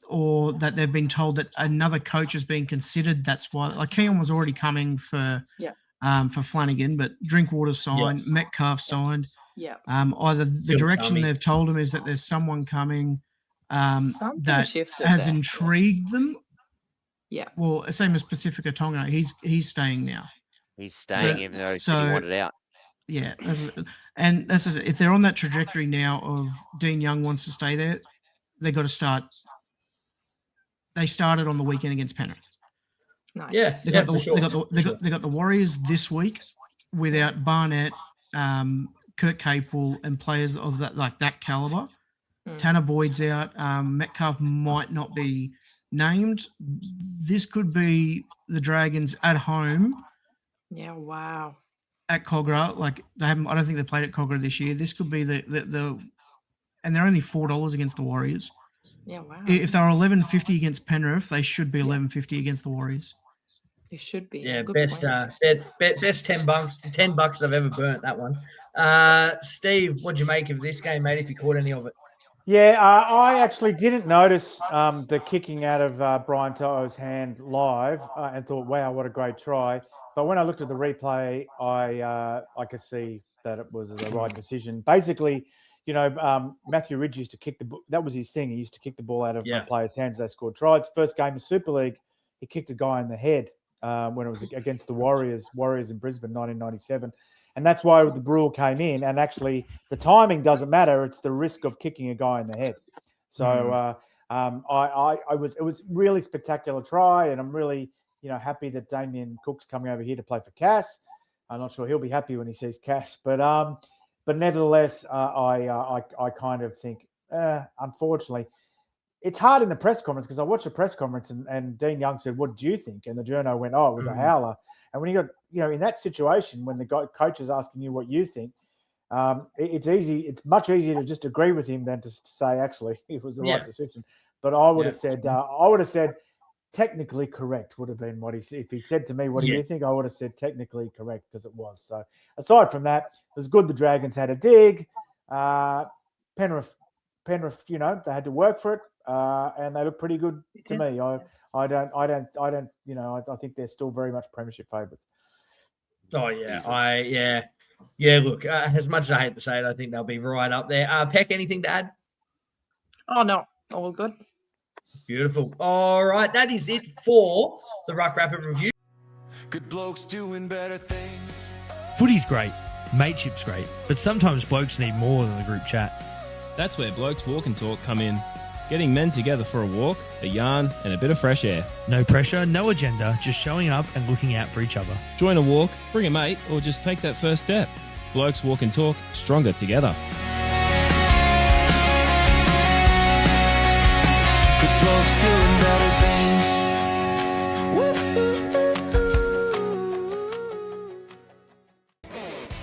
or that they've been told that another coach is being considered. That's why, like Keon was already coming for Flanagan, but Drinkwater signed, Metcalf signed. Yeah. Either the direction they've told him is that there's someone coming that has intrigued them. Yeah. Well, same as Pacifica Tonga. He's staying now. He's staying even though he wanted out. Yeah. That's it. If they're on that trajectory now of Dean Young wants to stay there, they've got to start. They started on the weekend against Penrith. Nice. Yeah. They got the Warriors this week without Barnett, Kurt Capel, and players of that caliber. Tanner Boyd's out. Metcalf might not be named. This could be the Dragons at home. Yeah. Wow. At Cogra, they haven't. I don't think they played at Cogra this year. This could be the and they're only $4 against the Warriors. Yeah. Wow. If they were $11.50 against Penrith, they should be $11.50 against the Warriors. It should be. Yeah, best $10 $10 I've ever burnt, that one. Steve, what'd you make of this game, mate, if you caught any of it? Yeah, I actually didn't notice the kicking out of Brian To'o's hand live and thought, wow, what a great try. But when I looked at the replay, I could see that it was the right decision. Basically, Matthew Ridge used to kick the ball. That was his thing. He used to kick the ball out of players' hands. They scored tries. First game of Super League, he kicked a guy in the head when it was against the Warriors in Brisbane, 1997. And that's why the rule came in. And actually, the timing doesn't matter. It's the risk of kicking a guy in the head. So it was really spectacular try, and I'm really happy that Damien Cook's coming over here to play for Cass. I'm not sure he'll be happy when he sees Cass. But nevertheless, I kind of think, unfortunately, it's hard in the press conference because I watched the press conference and Dean Young said, "What did you think?" And the journo went, "Oh, it was a howler." And when you got, in that situation, when the coach is asking you what you think, it's easy. It's much easier to just agree with him than to say, actually, it was the right decision. But I would have said, technically correct would have been what he said. If he said to me, "What do you think?" I would have said technically correct because it was. So aside from that, it was good. The Dragons had a dig. Penrith, they had to work for it, and they look pretty good to me. I think they're still very much premiership favourites. Oh yeah, yeah. Look, as much as I hate to say it, I think they'll be right up there. Peck, anything to add? Oh no, all good. Beautiful. All right, that is it for the Ruck Rapid review. Good blokes doing better things. Footy's great, mateship's great, but sometimes blokes need more than a group chat. That's where Blokes Walk and Talk come in. Getting men together for a walk, a yarn, and a bit of fresh air. No pressure, no agenda, just showing up and looking out for each other. Join a walk, bring a mate, or just take that first step. Blokes Walk and Talk, stronger together. Good blokes doing better things.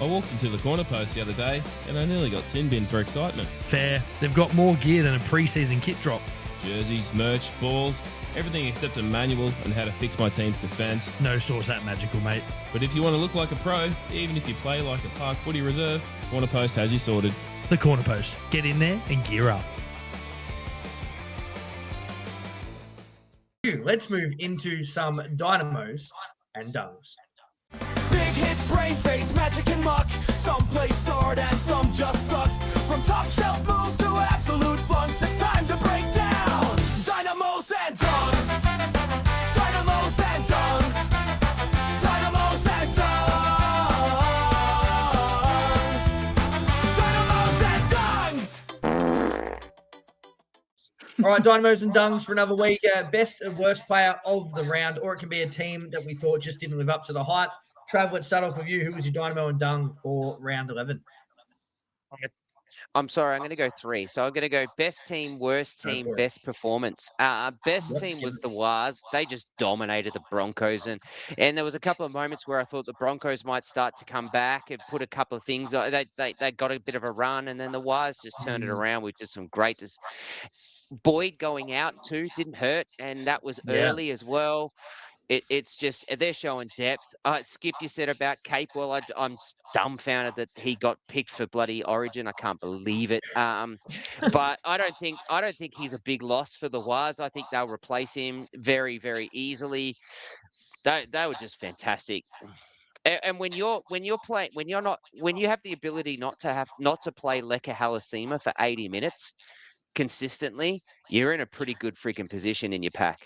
I walked into the corner post the other day, and I nearly got sin bin for excitement. Fair, they've got more gear than a pre-season kit drop. Jerseys, merch, balls, everything except a manual on how to fix my team's defence. No store's that magical, mate. But if you want to look like a pro, even if you play like a park footy reserve, Corner Post has you sorted. The corner post. Get in there and gear up. Let's move into some dynamos and dungs. Big hits, brain fades, magic and muck. Some play sword and some just sucked. From top shelf moves to absolute flunks, it's time to break down. Dynamos and dungs. Dynamos and dungs. Dynamos and dungs. Dynamos and dungs. All right, dynamos and dungs for another week. Best and worst player of the round, or it can be a team that we thought just didn't live up to the hype. Trav, let's start off with you. Who was your dynamo and dung for round 11? I'm sorry, I'm going to go 3. So I'm going to go best team, worst team, best performance. Best team was the Wars. They just dominated the Broncos. And there was a couple of moments where I thought the Broncos might start to come back and put a couple of things. They got a bit of a run, and then the Wars just turned it around with just some great. Boyd going out too didn't hurt, and that was early as well. It's just they're showing depth. Skip, you said about Capewell. I'm dumbfounded that he got picked for bloody Origin. I can't believe it. But I don't think he's a big loss for the Wars. I think they'll replace him very, very easily. They were just fantastic. And when you have the ability not to play Leka Halasima for 80 minutes consistently, you're in a pretty good freaking position in your pack.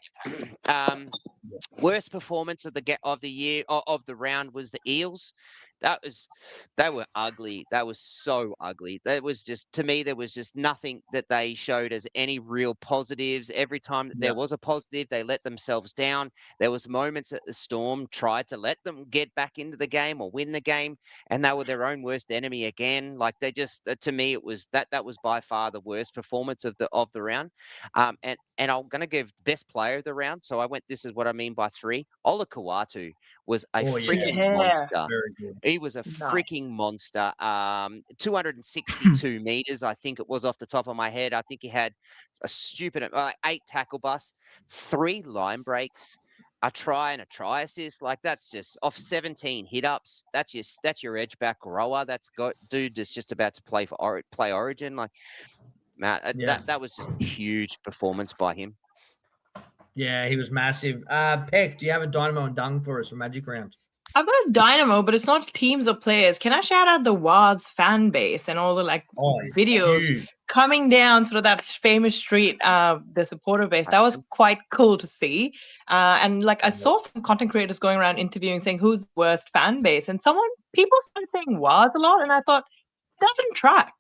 Worst performance of the round was the Eels. They were ugly. That was so ugly. That was just, to me, there was just nothing that they showed as any real positives. Every time that there was a positive, they let themselves down. There was moments that the Storm tried to let them get back into the game or win the game, and they were their own worst enemy again. Like they just, to me, it was that was by far the worst performance of the round. And I'm going to give best player of the round. So I went, this is what I mean by 3. Ola Kawatu was a freaking monster. He was a freaking monster. 262 meters, I think it was off the top of my head. I think he had a stupid 8 tackle busts, 3 line breaks, a try and a try assist. Like that's just off 17 hit ups. That's your edge back rower. Dude that's just about to play Origin. Like, man, that was just a huge performance by him. Yeah, he was massive. Peck, do you have a dynamo and dung for us for Magic Round? I've got a dynamo, but it's not teams or players. Can I shout out the Waz fan base and all the videos coming down sort of that famous street, the supporter base? That was quite cool to see. And I saw some content creators going around interviewing, saying who's the worst fan base, and people started saying Waz a lot, and I thought it doesn't track.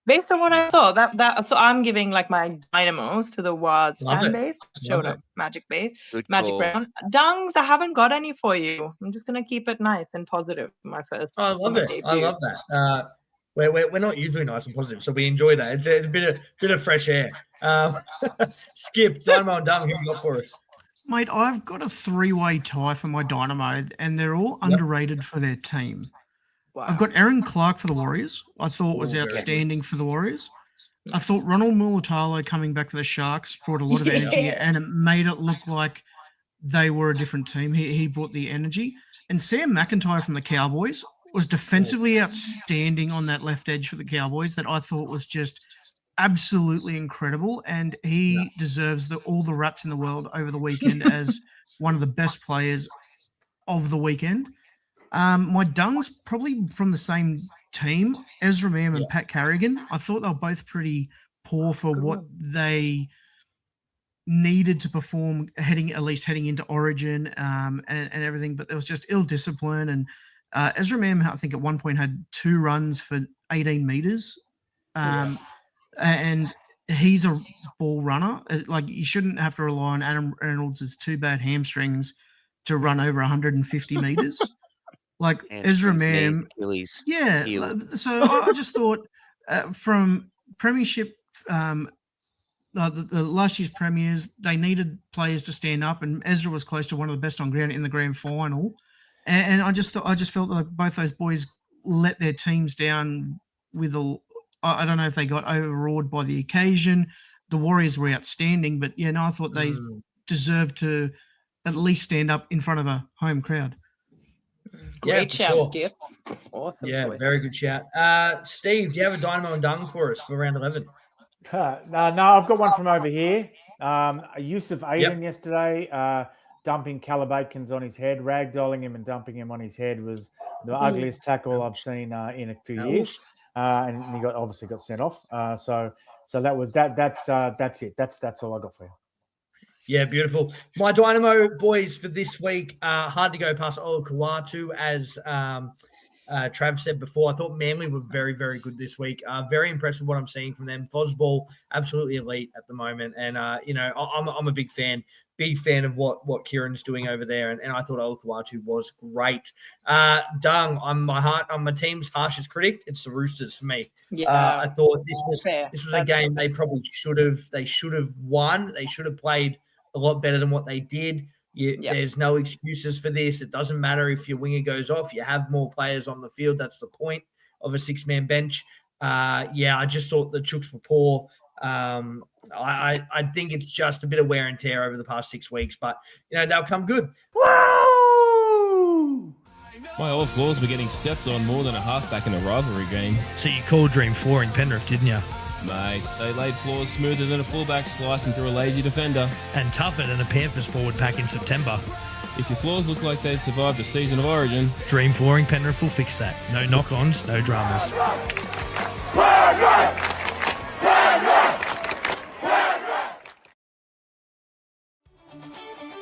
Based on what I saw, so I'm giving like my dynamos to the Waz Love fan it. base. Love Showed it. up Magic base, Good Magic call. round. Dungs, I haven't got any for you. I'm just gonna keep it nice and positive. My first. I love my it. I debut. love that. We're not usually nice and positive, so we enjoy that. It's a bit of fresh air. Skip, Dynamo and Dung, who you got for us? Mate, I've got a 3-way tie for my Dynamo, and they're all underrated for their team. Wow. I've got Aaron Clark for the Warriors. I thought was Ooh, very outstanding for the Warriors. I thought Ronald Mulatalo coming back for the Sharks brought a lot of energy, Yeah. and it made it look like they were a different team. He brought the energy. And Sam McIntyre from the Cowboys was defensively outstanding on that left edge for the Cowboys that I thought was just absolutely incredible. And he deserves all the raps in the world over the weekend as one of the best players of the weekend. My Dungs probably from the same team, Ezra Mam and Pat Carrigan. I thought they were both pretty poor for what they needed to perform heading into Origin and everything, but there was just ill discipline. And Ezra Mam, I think at one point had 2 runs for 18 meters, and he's a ball runner. Like you shouldn't have to rely on Adam Reynolds' 2 bad hamstrings to run over 150 meters. Like Ezra Mam, So I just thought from Premiership, the last year's premiers, they needed players to stand up, and Ezra was close to one of the best on ground in the grand final. And I just felt like both those boys let their teams down with I don't know if they got overawed by the occasion. The Warriors were outstanding, but I thought they deserved to at least stand up in front of a home crowd. Great shout, Skip. Awesome. Yeah, choice. very good shout. Steve, do you have a Dynamo and Dung for us for round 11? No, I've got one from over here. Yusuf Aiden yesterday dumping Calabatkins on his head, ragdolling him and dumping him on his head was the ugliest tackle I've seen in a few years. And he obviously got sent off. So that was that. That's it. That's all I got for you. Yeah, beautiful. My Dynamo boys for this week, hard to go past Oluwatu, as Trav said before. I thought Manly were very, very good this week. Very impressed with what I'm seeing from them. Fosball, absolutely elite at the moment. And, I'm a big fan of what Kieran's doing over there. And I thought Oluwatu was great. Dung, I'm my team's harshest critic. It's the Roosters for me. Yeah, I thought this was a game fair. they probably should have won. They should have played a lot better than what they did. There's no excuses for this. It doesn't matter if your winger goes off. You have more players on the field. That's the point of a 6-man bench. I just thought the Chooks were poor. I think it's just a bit of wear and tear over the past 6 weeks, but they'll come good. My All Floors were getting stepped on more than a halfback in a rivalry game. So you called Dream Flooring Penrith, didn't you? Mate, they laid floors smoother than a fullback slicing through a lazy defender. And tougher than a Panthers forward pack in September. If your floors look like they've survived a season of Origin, Dream Flooring Penrith will fix that. No knock-ons, no dramas.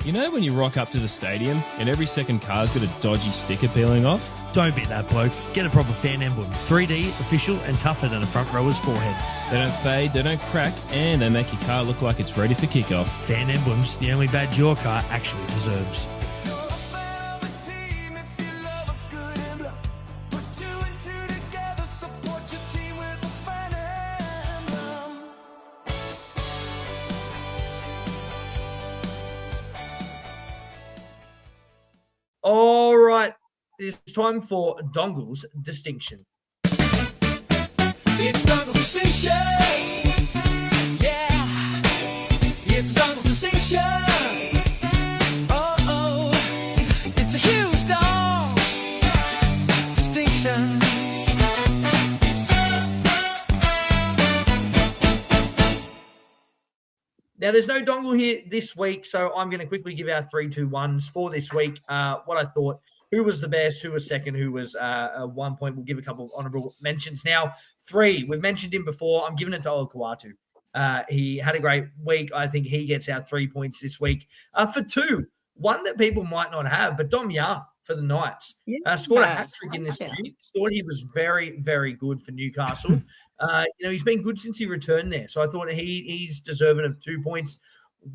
you know when you rock up to the stadium and every second car's got a dodgy sticker peeling off? Don't be that bloke. Get a proper fan emblem. 3D, official, and tougher than a front rower's forehead. They don't fade, they don't crack, and they make your car look like it's ready for kickoff. Fan emblems, the only badge your car actually deserves. All right, it's time for Dongle's Distinction. It's Dongle's Distinction. Yeah. It's Dongle's Distinction. Oh. It's a huge dong distinction. Now, there's no Dongle here this week, so I'm going to quickly give our 3, 2, 1s for this week. What I thought, who was the best, who was second, who was 1 point. We'll give a couple of honourable mentions. Now, 3, we've mentioned him before. I'm giving it to Oluwatu. He had a great week. I think he gets our 3 points this week. For 2, one that people might not have, but Dom Young. for the Knights. Yeah. Scored a hat-trick in this Yeah. game. Thought he was very, very good for Newcastle. He's been good since he returned there. So I thought he's deserving of 2 points.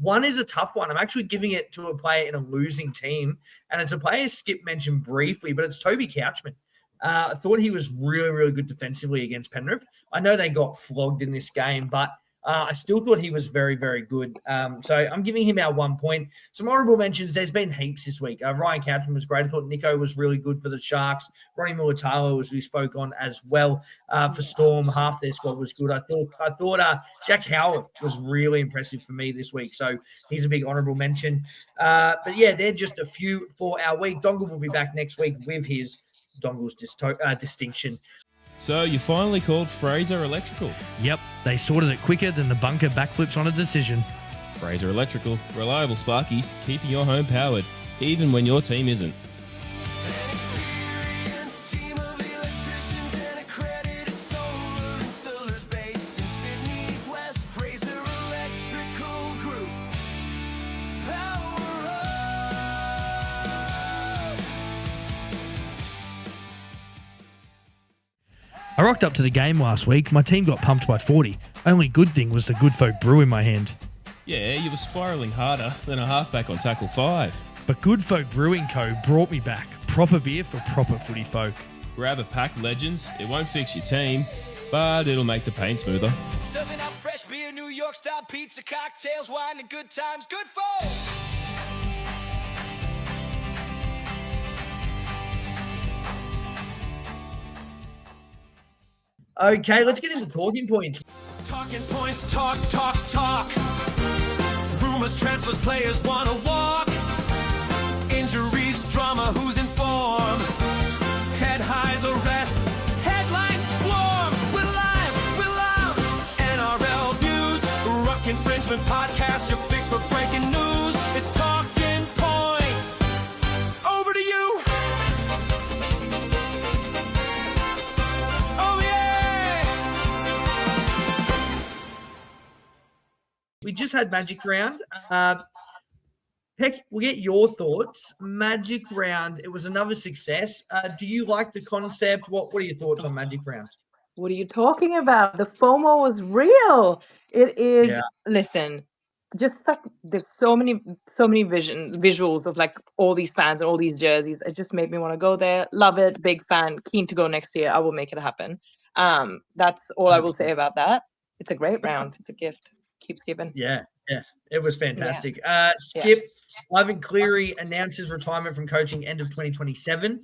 One is a tough one. I'm actually giving it to a player in a losing team, and it's a player Skip mentioned briefly, but it's Toby Couchman. I thought he was really, really good defensively against Penrith. I know they got flogged in this game, but I still thought he was very, very good. So I'm giving him our 1 point. Some honorable mentions. There's been heaps this week. Ryan Couchman was great. I thought Nico was really good for the Sharks. Ronnie Mulatalo, as we spoke on as well, for Storm. Half their squad was good. I thought Jack Howard was really impressive for me this week. So he's a big honorable mention. But yeah, they're just a few for our week. Dongle will be back next week with his Dongle's distinction. So you finally called Fraser Electrical. Yep, they sorted it quicker than the bunker backflips on a decision. Fraser Electrical, reliable sparkies, keeping your home powered, even when your team isn't. An experienced team of electricians and accredited solar installers based in Sydney's West Fraser Electrical Group. Power up! I rocked up to the game last week. My team got pumped by 40. Only good thing was the Good Folk brew in my hand. Yeah, you were spiralling harder than a halfback on tackle 5. But Good Folk Brewing Co. brought me back. Proper beer for proper footy folk. Grab a pack, legends. It won't fix your team, but it'll make the pain smoother. Serving up fresh beer, New York style pizza, cocktails, wine, and good times. Good folk! Okay, let's get into talking points. Talking points, talk. Rumors, transfers, players wanna walk. Injuries, drama, who's in form? Head highs, arrests, headlines swarm. We're loud. NRL views, ruck infringement podcast, your fix for breaking news. It's talking points. Over to you. Oh yeah. We just had Magic Round. Peck, we'll get your thoughts. Magic Round, it was another success. Do you like the concept? What are your thoughts on Magic Round? What are you talking about? The FOMO was real. It is. Yeah. Listen, just like there's so many visuals of like all these fans and all these jerseys. It just made me want to go there. Love it. Big fan. Keen to go next year. I will make it happen. That's all I will say about that. It's a great round. It's a gift. Keeps giving. Yeah. It was fantastic. Skip, Ivan Cleary announced his retirement from coaching end of 2027.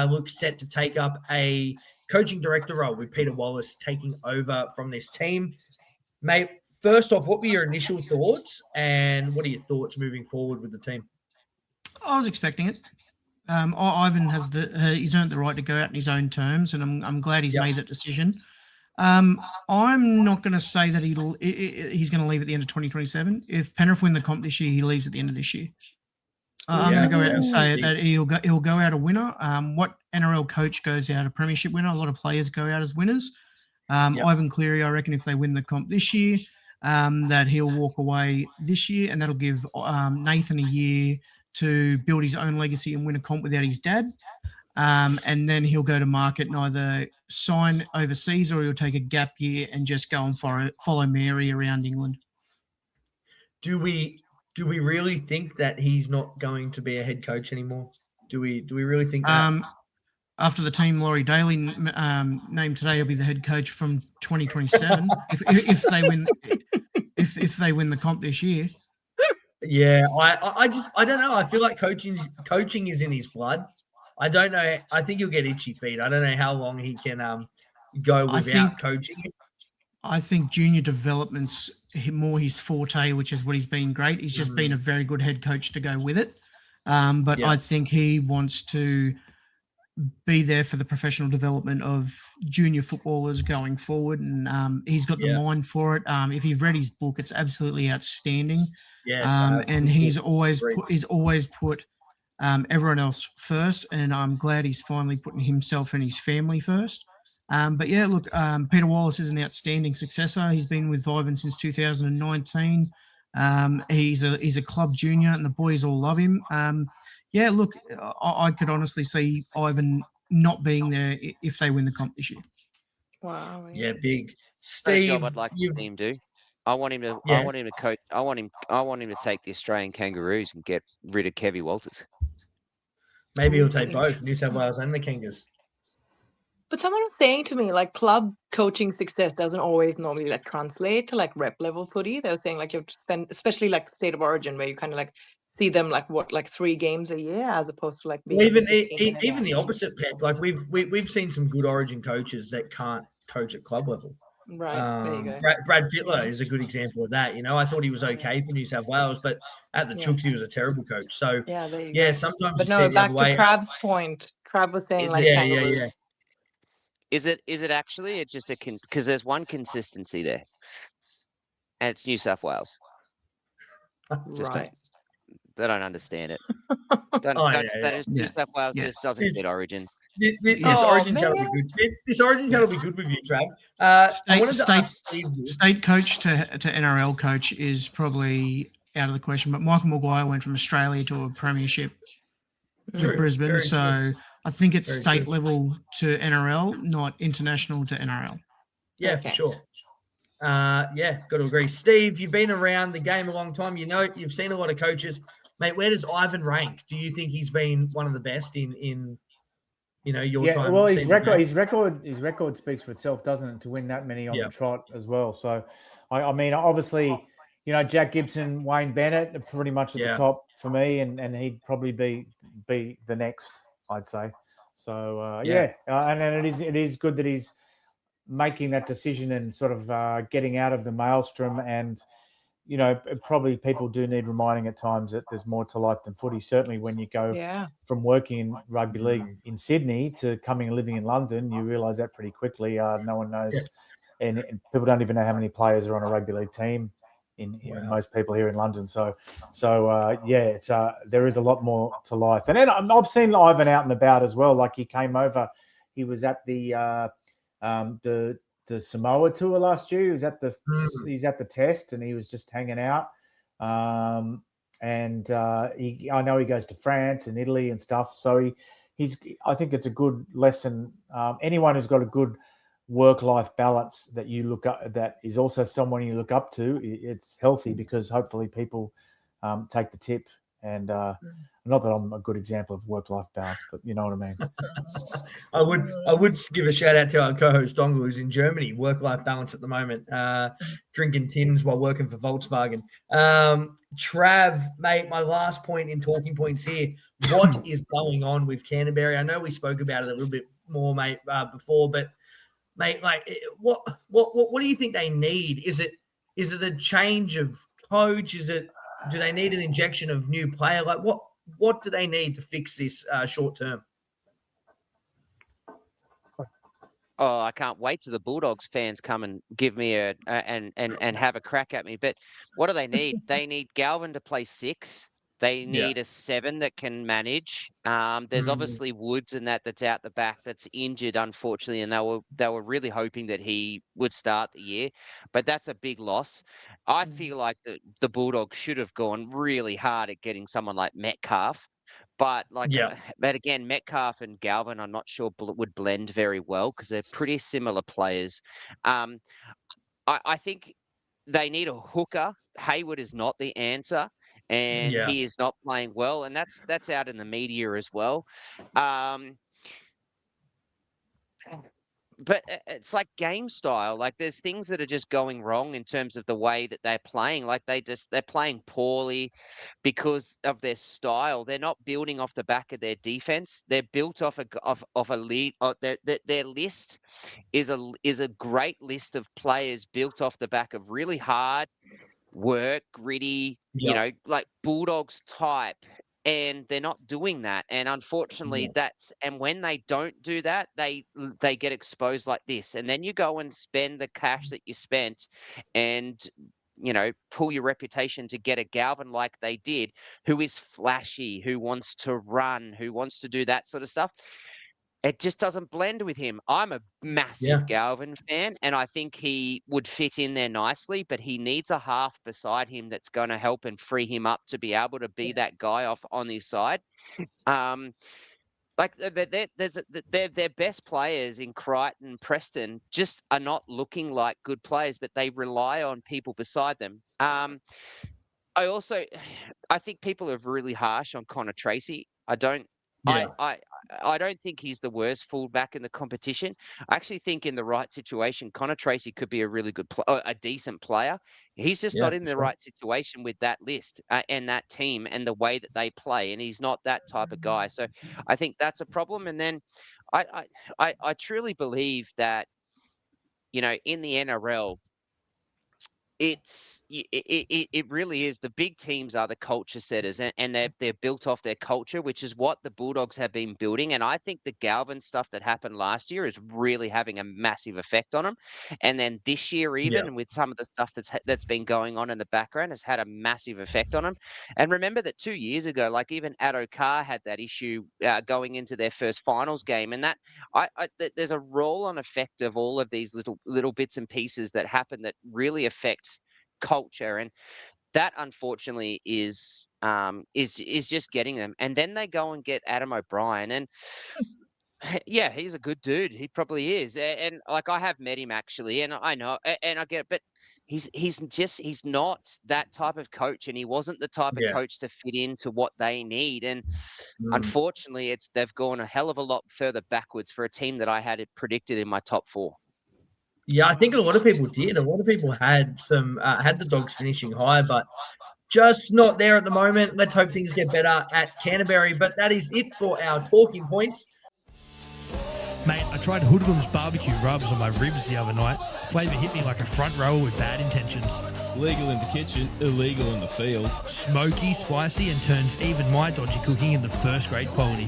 Looks set to take up a coaching director role with Peter Wallace taking over from this team. Mate, first off, what were your initial thoughts and what are your thoughts moving forward with the team? I was expecting it. Ivan has he's earned the right to go out in his own terms, and I'm glad he's made that decision. I'm not going to say that he's going to leave at the end of 2027. If Penrith win the comp this year, he leaves at the end of this year. I'm going to go out and say that he'll go out a winner. What NRL coach goes out a premiership winner? A lot of players go out as winners. Ivan Cleary, I reckon, if they win the comp this year, that he'll walk away this year, and that'll give Nathan a year to build his own legacy and win a comp without his dad. And then he'll go to market and either sign overseas or he'll take a gap year and just go and follow Mary around England. Do we really think that he's not going to be a head coach anymore? Do we really think that? After the team Laurie Daly named today, he'll be the head coach from 2027 if they win the comp this year. Yeah, I don't know. I feel like coaching is in his blood. I don't know. I think he'll get itchy feet. I don't know how long he can go without coaching. I think junior development's more his forte, which is what he's been great. He's just been a very good head coach to go with it. But I think he wants to be there for the professional development of junior footballers going forward, and he's got the mind for it. If you've read his book, it's absolutely outstanding. And he's always put everyone else first, and I'm glad he's finally putting himself and his family first. But yeah, look, Peter Wallace is an outstanding successor. He's been with Ivan since 2019. He's a club junior, and the boys all love him. Yeah, look, I could honestly see Ivan not being there if they win the comp this year. Wow. Yeah, big. That's a Steve, job I'd like to you've see him do. I want him to. I yeah, want him to coach. I want him to take the Australian Kangaroos and get rid of Kevy Walters. maybe he'll Ooh, take both New South interesting. Wales and the Kangas. But someone was saying to me, like, club coaching success doesn't always normally like translate to like rep level footy. They were saying like you have to spend, especially like state of origin, where you kind of like see them like 3 games a year, as opposed to like being Well, even consistent in even the advance. opposite, Peck. Like we've seen some good Origin coaches that can't coach at club level. Right, there you go. Brad Fittler is a good example of that. You know, I thought he was okay for New South Wales, but at the Yeah. Chooks, he was a terrible coach. So Yeah, there you yeah, go. sometimes But you see no, it the back other to way. Trav's point. Trav was saying Is like it- Yeah, yeah, kangaroos. yeah. Is it actually just a because there's one consistency there, and it's New South Wales. Just Right. they don't understand it. Oh, yeah, New Yeah. South Wales Yeah. just doesn't get Origin. This Yes. Origin Oh, chat will be man. good. This Origin chat will be good with you, Trav. I wanted to ask Steve this. State coach to NRL coach is probably out of the question. But Michael Maguire went from Australia to a premiership True, to Brisbane, very so true. I think it's Very state true. level to NRL, not international to NRL. Yeah, Okay. for sure. Yeah, got to agree. Steve, you've been around the game a long time. You know, you've seen a lot of coaches, mate. Where does Ivan rank? Do you think he's been one of the best in your Yeah, time? well, seeing the game? his record speaks for itself, doesn't it? To win that many on Yeah. the trot as well. So, I mean, obviously, Jack Gibson, Wayne Bennett are pretty much at Yeah. the top for me, and he'd probably be the next, I'd say. So, Yeah. and then it is good that he's making that decision and sort of getting out of the maelstrom. And probably people do need reminding at times that there's more to life than footy. Certainly when you go Yeah. from working in rugby league Mm. in Sydney to coming and living in London, you realise that pretty quickly. No one knows, Yeah. and people don't even know how many players are on a rugby league team in Wow. most people here in London. So it's there is a lot more to life. And then I've seen Ivan out and about as well. Like he came over, he was at the Samoa tour last year. He was he's at the test, and he was just hanging out. I know he goes to France and Italy and stuff. So I think it's a good lesson. Anyone who's got a good work-life balance that you look up, that is also someone you look up to, it's healthy, because hopefully people take the tip. And not that I'm a good example of work-life balance, but you know what I mean. I would give a shout out to our co-host Dongle, who's in Germany, work-life balance at the moment, drinking tins while working for Volkswagen. Trav, mate, my last point in talking points here. What is going on with Canterbury? I know we spoke about it a little bit more, mate, before, but mate, like, what do you think they need? Is it a change of coach? Do they need an injection of new player? Like, what do they need to fix this short term? Oh, I can't wait till the Bulldogs fans come and give me and have a crack at me. But what do they need? They need Galvin to play 6. They need a 7 that can manage. There's obviously Woods and that's out the back that's injured, unfortunately, and they were really hoping that he would start the year, but that's a big loss. I feel like the Bulldogs should have gone really hard at getting someone like Metcalf. But but again, Metcalf and Galvin, I'm not sure would blend very well because they're pretty similar players. I think they need a hooker. Hayward is not the answer, and he is not playing well, and that's out in the media as well. But it's like game style. Like there's things that are just going wrong in terms of the way that they're playing. Like they're playing poorly because of their style. They're not building off the back of their defense. They're built off a lead. Their list is a great list of players built off the back of really hard work, gritty, like Bulldogs type. And they're not doing that. And unfortunately, and when they don't do that, they get exposed like this. And then you go and spend the cash that you spent and, pull your reputation to get a Galvin like they did, who is flashy, who wants to run, who wants to do that sort of stuff. it just doesn't blend with him. I'm a massive Galvin fan, and I think he would fit in there nicely, but he needs a half beside him that's going to help and free him up to be able to be that guy off on his side. Like their best players in Crichton and Preston just are not looking like good players, but they rely on people beside them. I think people are really harsh on Connor Tracy. I don't think he's the worst fullback in the competition. I actually think in the right situation, Connor Tracy could be a really good, a decent player. He's just not in the right situation with that list and that team and the way that they play, and he's not that type of guy. So I think that's a problem. And then I truly believe that, in the NRL, it really is. The big teams are the culture setters, and they're built off their culture, which is what the Bulldogs have been building. And I think the Galvin stuff that happened last year is really having a massive effect on them. And then this year, even with some of the stuff that's been going on in the background, has had a massive effect on them. And remember that 2 years ago, like even Addo Carr had that issue going into their first finals game, and that there's a roll-on effect of all of these little bits and pieces that happen that really affect culture, and that unfortunately is just getting them. And then they go and get Adam O'Brien, and he's a good dude. He probably is, and like I have met him actually, and I know, and I get it, but he's not that type of coach, and he wasn't the type of coach to fit into what they need. And unfortunately, they've gone a hell of a lot further backwards for a team that I had it predicted in my top 4. Yeah, I think a lot of people did. A lot of people had the Dogs finishing high, but just not there at the moment. Let's hope things get better at Canterbury. But that is it for our talking points. Mate, I tried Hoodlum's barbecue rubs on my ribs the other night. Flavour hit me like a front rower with bad intentions. Legal in the kitchen, illegal in the field. Smoky, spicy, and turns even my dodgy cooking into first-grade quality.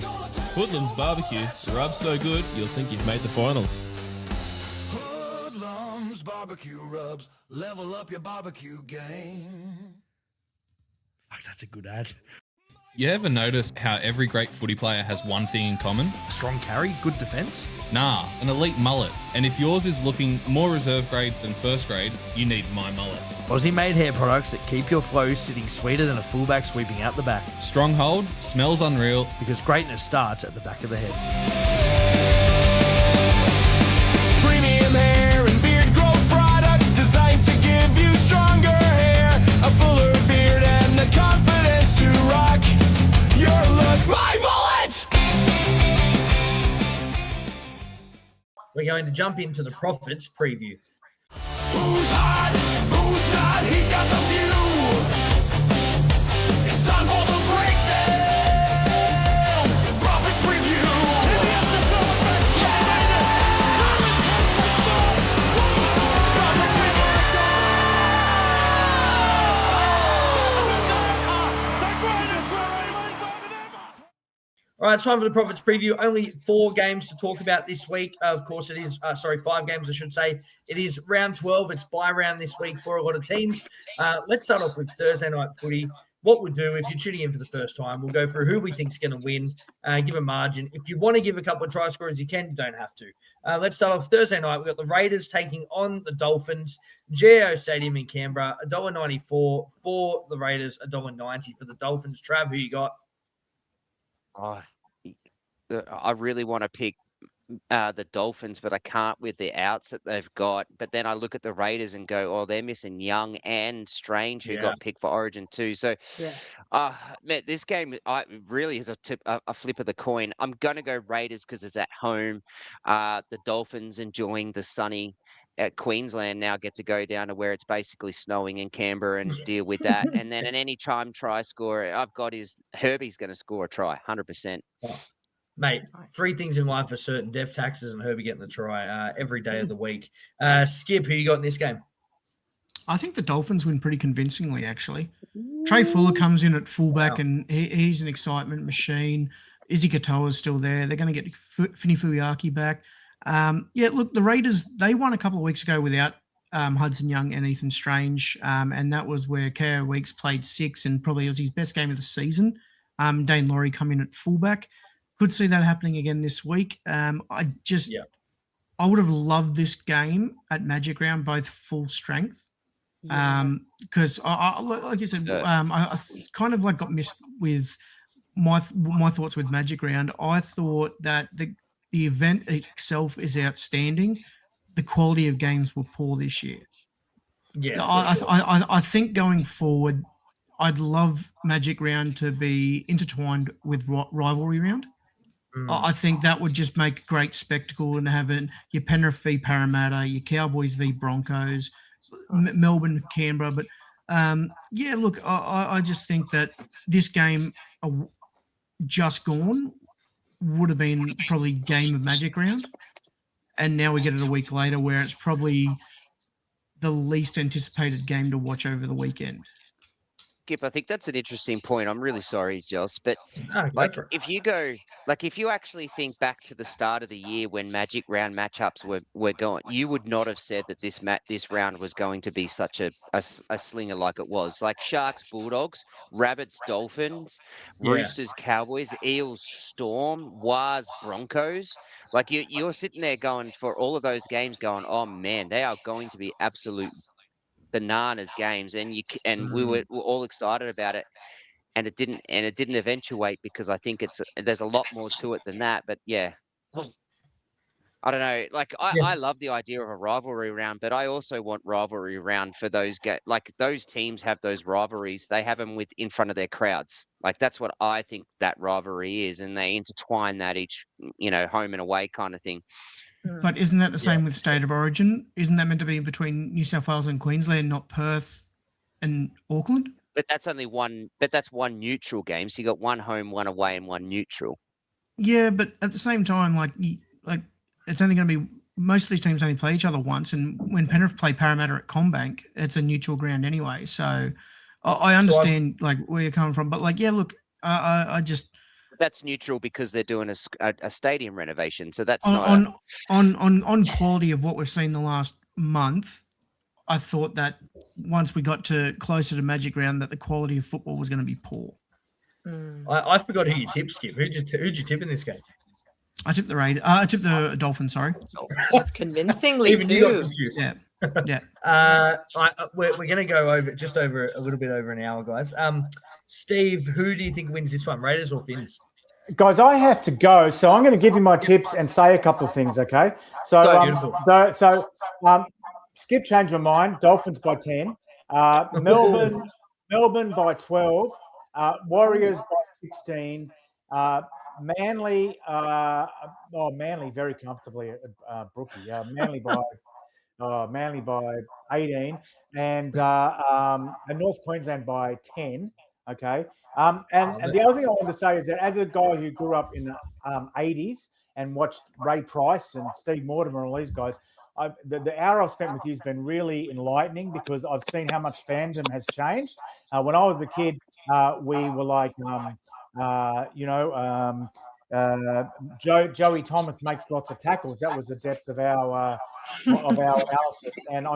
Hoodlum's barbecue, rubs so good you'll think you've made the finals. Barbecue rubs, level up your barbecue game. Fuck, that's a good ad. You ever notice how every great footy player has one thing in common? A strong carry, good defence? Nah, an elite mullet. And if yours is looking more reserve grade than first grade, you need my mullet. Aussie-made hair products that keep your flow sitting sweeter than a fullback sweeping out the back. Strong hold, smells unreal. Because greatness starts at the back of the head. Premium hair and beard growth products designed to give you stronger hair, a fuller beard, and the confidence to rock your look. My mullet! We're going to jump into the Profits preview. Who's hot? Who's not? He's got the view. It's time for the breakdown. Profits preview. All right, time for the Profits preview. Only 4 games to talk about this week. Of course, it is, 5 games, I should say. It is round 12. It's bye round this week for a lot of teams. Let's start off with Thursday night footy. What we'll do, if you're tuning in for the first time, we'll go through who we think is going to win, give a margin. If you want to give a couple of try scorers, you can. You don't have to. Let's start off Thursday night. We've got the Raiders taking on the Dolphins. GAO Stadium in Canberra, $1.94 for the Raiders, $1.90 for the Dolphins. Trav, who you got? I really want to pick the Dolphins, but I can't with the outs that they've got. But then I look at the Raiders and go, oh, they're missing Young and Strange, who got picked for Origin too. So, man, this game really is a flip of the coin. I'm going to go Raiders because it's at home. The Dolphins enjoying the sunny Queensland now get to go down to where it's basically snowing in Canberra and deal with that. And then at any time try scorer I've got is Herbie's going to score a try, 100%. Mate, 3 things in life are certain: death, taxes, and Herbie getting the try every day of the week. Skip, who you got in this game? I think the Dolphins win pretty convincingly, actually. Trey Fuller comes in at fullback, and he's an excitement machine. Izzy Katoa's still there. They're going to get Fini Fuiaki back. Look, the Raiders, they won a couple of weeks ago without Hudson Young and Ethan Strange, and that was where Ko Weeks played 6, and probably it was his best game of the season. Dane Laurie come in at fullback. could see that happening again this week. I would have loved this game at Magic Round, both full strength. Because I like you said, I kind of like got missed with my thoughts with Magic Round. I thought that the event itself is outstanding. The quality of games were poor this year. Yeah, I think going forward, I'd love Magic Round to be intertwined with Rivalry Round. I think that would just make a great spectacle, and having your Penrith v Parramatta, your Cowboys v Broncos, Melbourne, Canberra. But look, I just think that this game just gone would have been probably game of Magic Round, and now we get it a week later where it's probably the least anticipated game to watch over the weekend. Skip, I think that's an interesting point. I'm really sorry, Joss, but if you actually think back to the start of the year when Magic Round matchups were going, you would not have said that this round was going to be such a slinger like it was. Like Sharks, Bulldogs, Rabbits, Dolphins, Roosters, Cowboys, Eels, Storm, Wars, Broncos. Like you're sitting there going for all of those games going, oh man, they are going to be absolute bananas games, and we were all excited about it, and it didn't eventuate because I think there's a lot more to it than that. But yeah, I don't know. Like I love the idea of a rivalry round, but I also want rivalry round for those like those teams have those rivalries. They have them in front of their crowds. Like that's what I think that rivalry is, and they intertwine that each home and away kind of thing. But isn't that the same with State of Origin? Isn't that meant to be between New South Wales and Queensland, not Perth and Auckland? But that's only one. But that's one neutral game. So you got one home, one away, and one neutral. Yeah, but at the same time, like it's only going to be most of these teams only play each other once, and when Penrith play Parramatta at Combank, it's a neutral ground anyway. So I understand where you're coming from, but look, I just. That's neutral because they're doing a stadium renovation, so that's on quality of what we've seen the last month. I thought that once we got closer to Magic Round, that the quality of football was going to be poor. I forgot who you tipped, Skip. Who'd you tip in this game? I tipped the Raiders. I tipped the Dolphins. Sorry, that's convincingly even too. You got confused. Yeah. We're going to go over a little bit over an hour, guys. Steve, who do you think wins this one, Raiders or Finns? Guys, I have to go, so I'm going to give you my tips and say a couple of things, okay? So, Skip changed my mind. Dolphins by 10. Melbourne by 12. Warriors by 16. Manly very comfortably at Brookie. Manly by 18, and North Queensland by 10. Okay. And the other thing I want to say is that as a guy who grew up in the 80s and watched Ray Price and Steve Mortimer and all these guys, the hour I've spent with you has been really enlightening because I've seen how much fandom has changed. When I was a kid, we were like, Joey Thomas makes lots of tackles. That was the depth of our analysis, and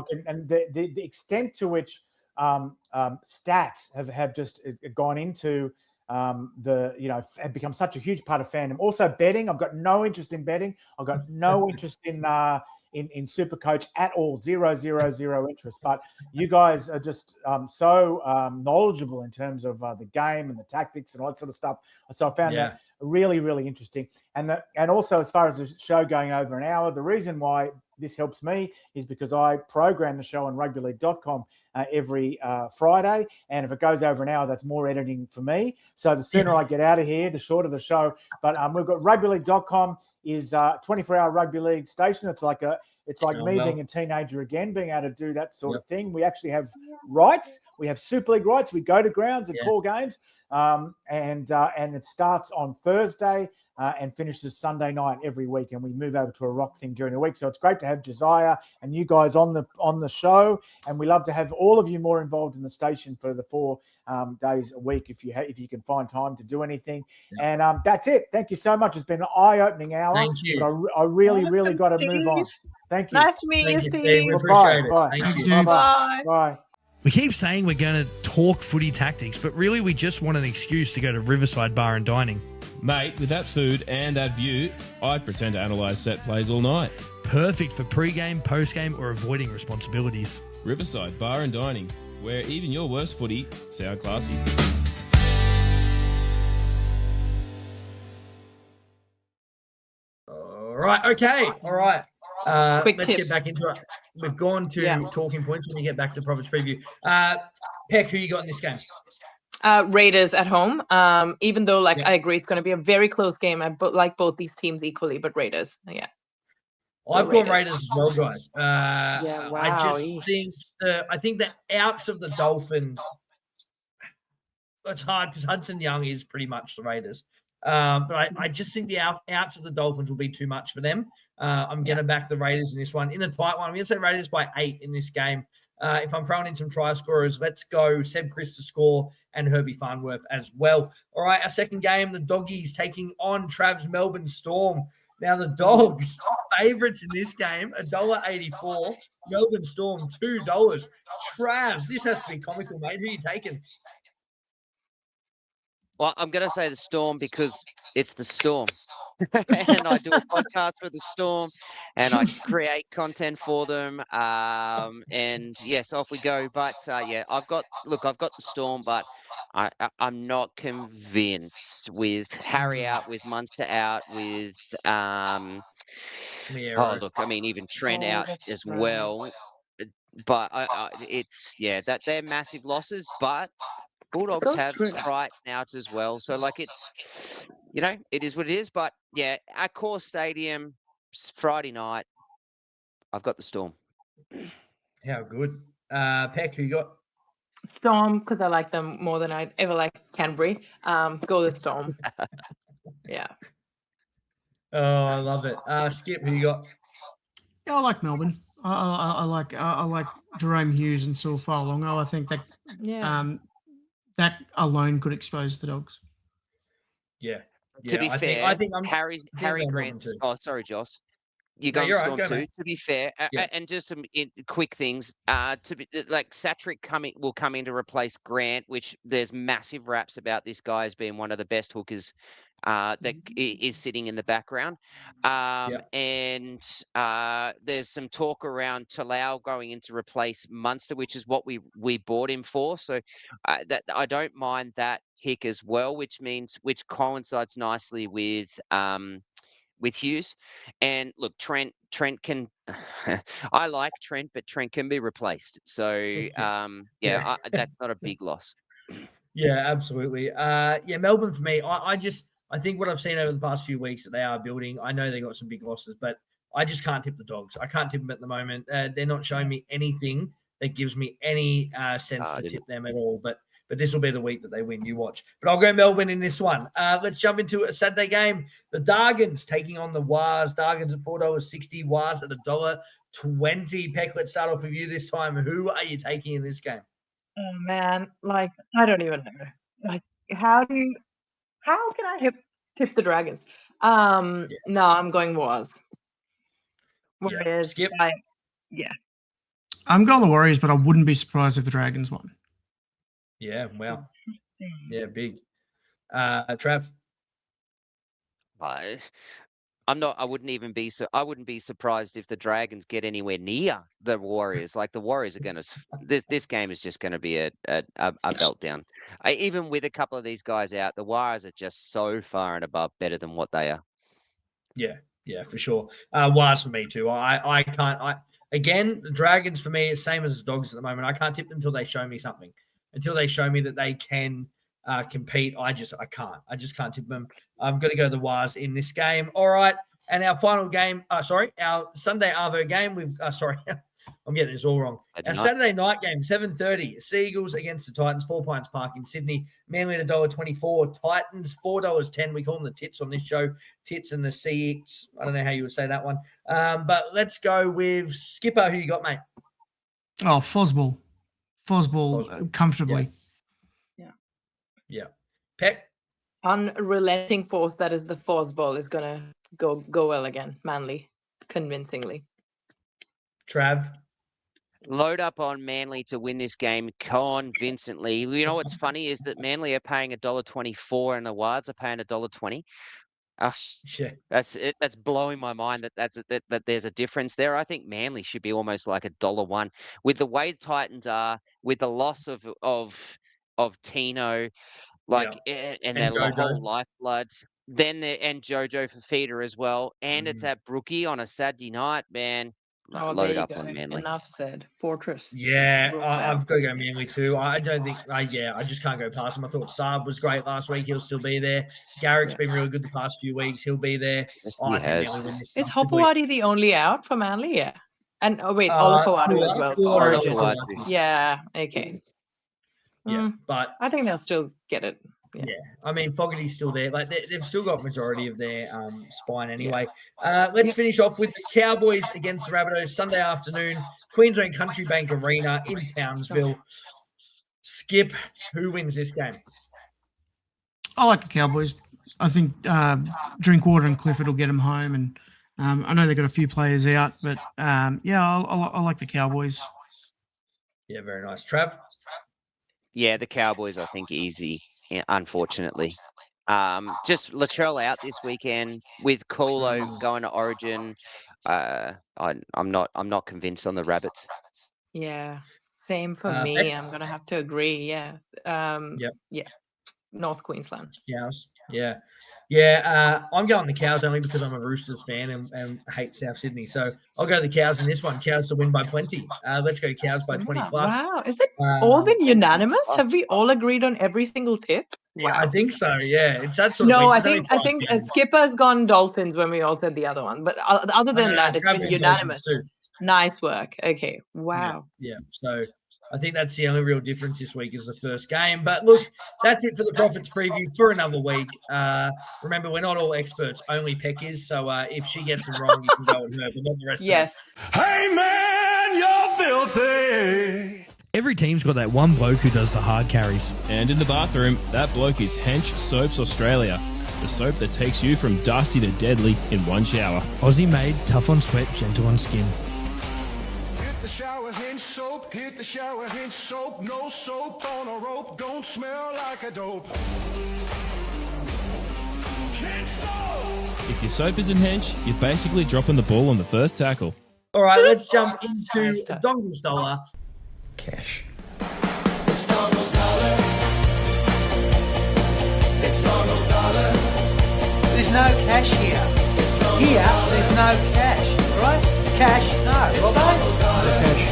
the extent to which stats have just gone into have become such a huge part of fandom. Also betting, I've got no interest in betting. I've got no interest in Supercoach at all. Zero interest. But you guys are just so knowledgeable in terms of the game and the tactics and all that sort of stuff. So I found that really, really interesting. And also as far as the show going over an hour, the reason why this helps me is because I program the show on rugbyleague.com every Friday. And if it goes over an hour, that's more editing for me. So the sooner I get out of here, the shorter the show. But we've got rugbyleague.com is a 24-hour rugby league station. It's like being a teenager again, being able to do that sort of thing. We actually have rights. We have Super League rights. We go to grounds and call games. And it starts on Thursday and finishes Sunday night every week, and we move over to a rock thing during the week. So it's great to have Josiah and you guys on the show, and we love to have all of you more involved in the station for the 4 days a week if you can find time to do anything. And that's it. Thank you so much. It's been an eye-opening hour. Thank you. But I really got to move on. Thank you. Nice to meet you, Steve. We appreciate it. Bye. Thank you. Bye. We keep saying we're going to talk footy tactics, but really we just want an excuse to go to Riverside Bar and Dining. Mate, with that food and that view, I'd pretend to analyse set plays all night. Perfect for pre-game, post-game, or avoiding responsibilities. Riverside Bar and Dining, where even your worst footy sound classy. All right. Okay. All right. Quick let's tips. get back into it. We've gone to talking points when we get back to Province Preview. Peck, who you got in this game? Raiders at home. Even though, I agree, it's going to be a very close game. I like both these teams equally, but Raiders, yeah. I've got Raiders as well, guys. Wow. I think the outs of the Dolphins. It's hard because Hudson Young is pretty much the Raiders. But I just think the outs of the Dolphins will be too much for them. I'm going to back the Raiders in this one. In a tight one, I'm going to say Raiders by 8 in this game. If I'm throwing in some try scorers, let's go Seb Chris to score and Herbie Farnworth as well. All right, our second game, the Doggies taking on Trav's Melbourne Storm. Now, the Dogs, favourites in this game, $1.84. Melbourne Storm, $2. Trav, this has to be comical, mate. Who are you taking? Well, I'm going to say the Storm because it's the Storm. And I do a podcast for the Storm and I create content for them. And yes, off we go. But I've got the Storm, but I'm not convinced with Harry out, with Munster out, with even Trent out as well. But that they're massive losses, but Bulldogs have strike out as well. So it's it is what it is. But at Core Stadium, Friday night, I've got the Storm. How good. Peck, who you got? Storm, because I like them more than I'd ever like Canterbury. Go the Storm. Yeah. Oh, I love it. Skip, who you got? Yeah, I like Melbourne. I like Jerome Hughes and Saul Farlongo. I think that that alone could expose the Dogs. Yeah. To be fair, I think Harry Grant's. Oh, sorry, Joss. You're going Storm too. To be fair, and just some quick things. To be Satrick will come in to replace Grant, which there's massive raps about this guy as being one of the best hookers that is sitting in the background. And there's some talk around Talau going in to replace Munster, which is what we bought him for. So that I don't mind that pick as well, which coincides nicely with Hughes. And look, Trent can I like Trent, but Trent can be replaced. So that's not a big loss. Yeah, absolutely. Melbourne for me, I think what I've seen over the past few weeks that they are building, I know they got some big losses, but I just can't tip the Dogs. I can't tip them at the moment. They're not showing me anything that gives me any sense to tip them at all. But this will be the week that they win. You watch. But I'll go Melbourne in this one. Let's jump into a Saturday game. The Dargans taking on the Wars. Dargans at $4.60. Wars at $1.20. Peck, let's start off with you this time. Who are you taking in this game? Oh, man. I don't even know. How can I tip the Dragons? No, I'm going Wars. Skip. I'm going the Warriors, but I wouldn't be surprised if the Dragons won. Yeah, wow. Yeah, big. Trav. I wouldn't be surprised if the Dragons get anywhere near the Warriors. The Warriors are going to. This game is just going to be a meltdown. Even with a couple of these guys out, the Warriors are just so far and above better than what they are. Yeah, for sure. Wars for me too. I can't. Again, the Dragons for me is same as the Dogs at the moment. I can't tip them until they show me something. Until they show me that they can compete, I can't. I just can't tip them. I'm going to go the Wars in this game. All right. And our final game, our Sunday Arvo game, I'm getting this all wrong. Our Saturday night game, 7:30, Seagulls against the Titans, 4 Pines Park in Sydney. Manly at $1.24, Titans, $4.10. We call them the tits on this show, tits and the CX. I don't know how you would say that one. But let's go with Skipper. Who you got, mate? Oh, Fosball comfortably. Yeah. Peck? Unrelenting force that is the Fosball is going to go well again. Manly, convincingly. Trav? Load up on Manly to win this game convincingly. You know what's funny is that Manly are paying $1.24 and the Wards are paying $1.20. Yeah. That's it. That's blowing my mind that there's a difference there. I think Manly should be almost like $1.01 with the way the Titans are, with the loss of Tino, and And their Jojo. whole lifeblood. Then and Jojo for feeder as well, and it's at Brookie on a Saturday night. Man, Oh, there load you up go. on Manly. Enough said. Fortress. Yeah, Rules out. I've got to go Manly too. I don't think, I just can't go past him. I thought Saab was great last week. He'll still be there. Garrick's been really good the past few weeks. He'll be there. Yes, I he think has. Manly win this Is comfortably. Hopewadi the only out for Manly? Yeah. And Olakau'atu as well. for Kula and Origin. Olakau'atu. Yeah. Okay. Yeah, but I think they'll still get it. yeah, I mean, Fogarty's still there. Like they've still got majority of their spine anyway. Let's finish off with the Cowboys against the Rabbitohs Sunday afternoon, Queensland Country Bank Arena in Townsville. Skip, who wins this game? I like the Cowboys. I think Drinkwater and Clifford will get them home, and I know they've got a few players out, but I like the Cowboys. Yeah, very nice. Trav? Yeah, the Cowboys, I think, easy, unfortunately. Just Latrell out this weekend with Colo going to Origin. I'm not convinced on the Rabbits. Yeah. Same for me. Beck? I'm gonna have to agree. Yeah. Yeah. North Queensland. Cows. Yeah. I'm going the Cows only because I'm a Roosters fan and hate South Sydney. So I'll go the Cows in this one. Cows to win by plenty. Let's go Cows by 20 plus. Wow. Is it all been unanimous? Have we all agreed on every single tip? Yeah, I think so. Yeah, it's that sort of. No, week. I There's only think 5 games. Skipper's gone Dolphins when we all said the other one. But other than that, it's Trav been wins unanimous. Dolphins too. Nice work. Okay. Wow. Yeah. So I think that's the only real difference this week is the first game. But look, that's it for the Profits preview for another week. Remember, we're not all experts, only Peck is. So if she gets them wrong, you can go with her, but not the rest of us. Hey man, you're filthy. Every team's got that one bloke who does the hard carries. And in the bathroom, that bloke is Hench Soaps Australia, the soap that takes you from dusty to deadly in one shower. Aussie made, tough on sweat, gentle on skin. Hit the shower, Hinge soap. Hit the shower, Hinge soap. No soap on a rope. Don't smell like a dope. Hinge soap. If your soap isn't Hench, you're basically dropping the ball on the first tackle. All right, let's jump into Dongle's Dollar. Cash. It's Dongle's dollar. It's Dongle's dollar. There's no cash here. Here, there's no cash, right? Cash, no. It's Dongle's dollar. No cash.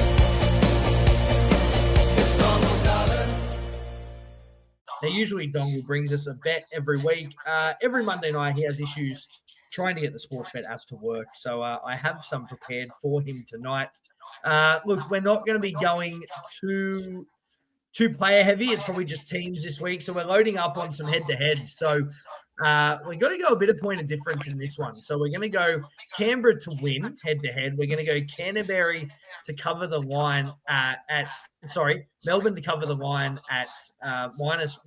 It's Dongle's dollar. Now, usually Dongle brings us a bet every week. Every Monday night, he has issues trying to get the sports bet apps to work. So I have some prepared for him tonight. Look, we're not going to be going too player heavy. It's probably just teams this week. So we're loading up on some head-to-head. So we're going to go a bit of point of difference in this one. So we're going to go Canberra to win head-to-head. We're going to go Canterbury to cover the line Melbourne to cover the line at plus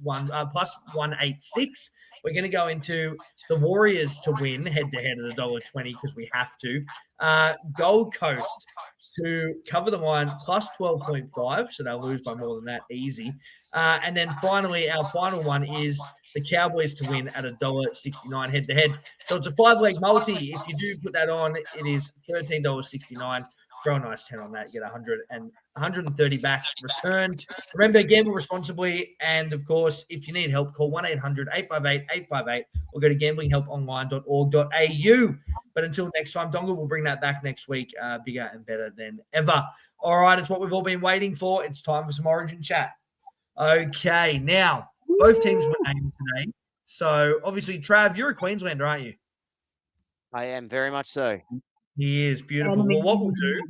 186. We're going to go into the Warriors to win head-to-head at $1.20 because we have to. Gold Coast to cover the line plus 12.5, so they'll lose by more than that easy. And then finally, our final one is the Cowboys to win at $1.69 head-to-head. So it's a 5-leg multi. If you do put that on, it is $13.69. Throw a nice 10 on that, get 130 back return. Remember, gamble responsibly. And, of course, if you need help, call 1-800-858-858 or go to gamblinghelp.online.org.au. But until next time, Dongle will bring that back next week, bigger and better than ever. All right, it's what we've all been waiting for. It's time for some Origin chat. Okay, now, both teams were named today. So, obviously, Trav, you're a Queenslander, aren't you? I am, very much so. He is beautiful. Well, what we'll do,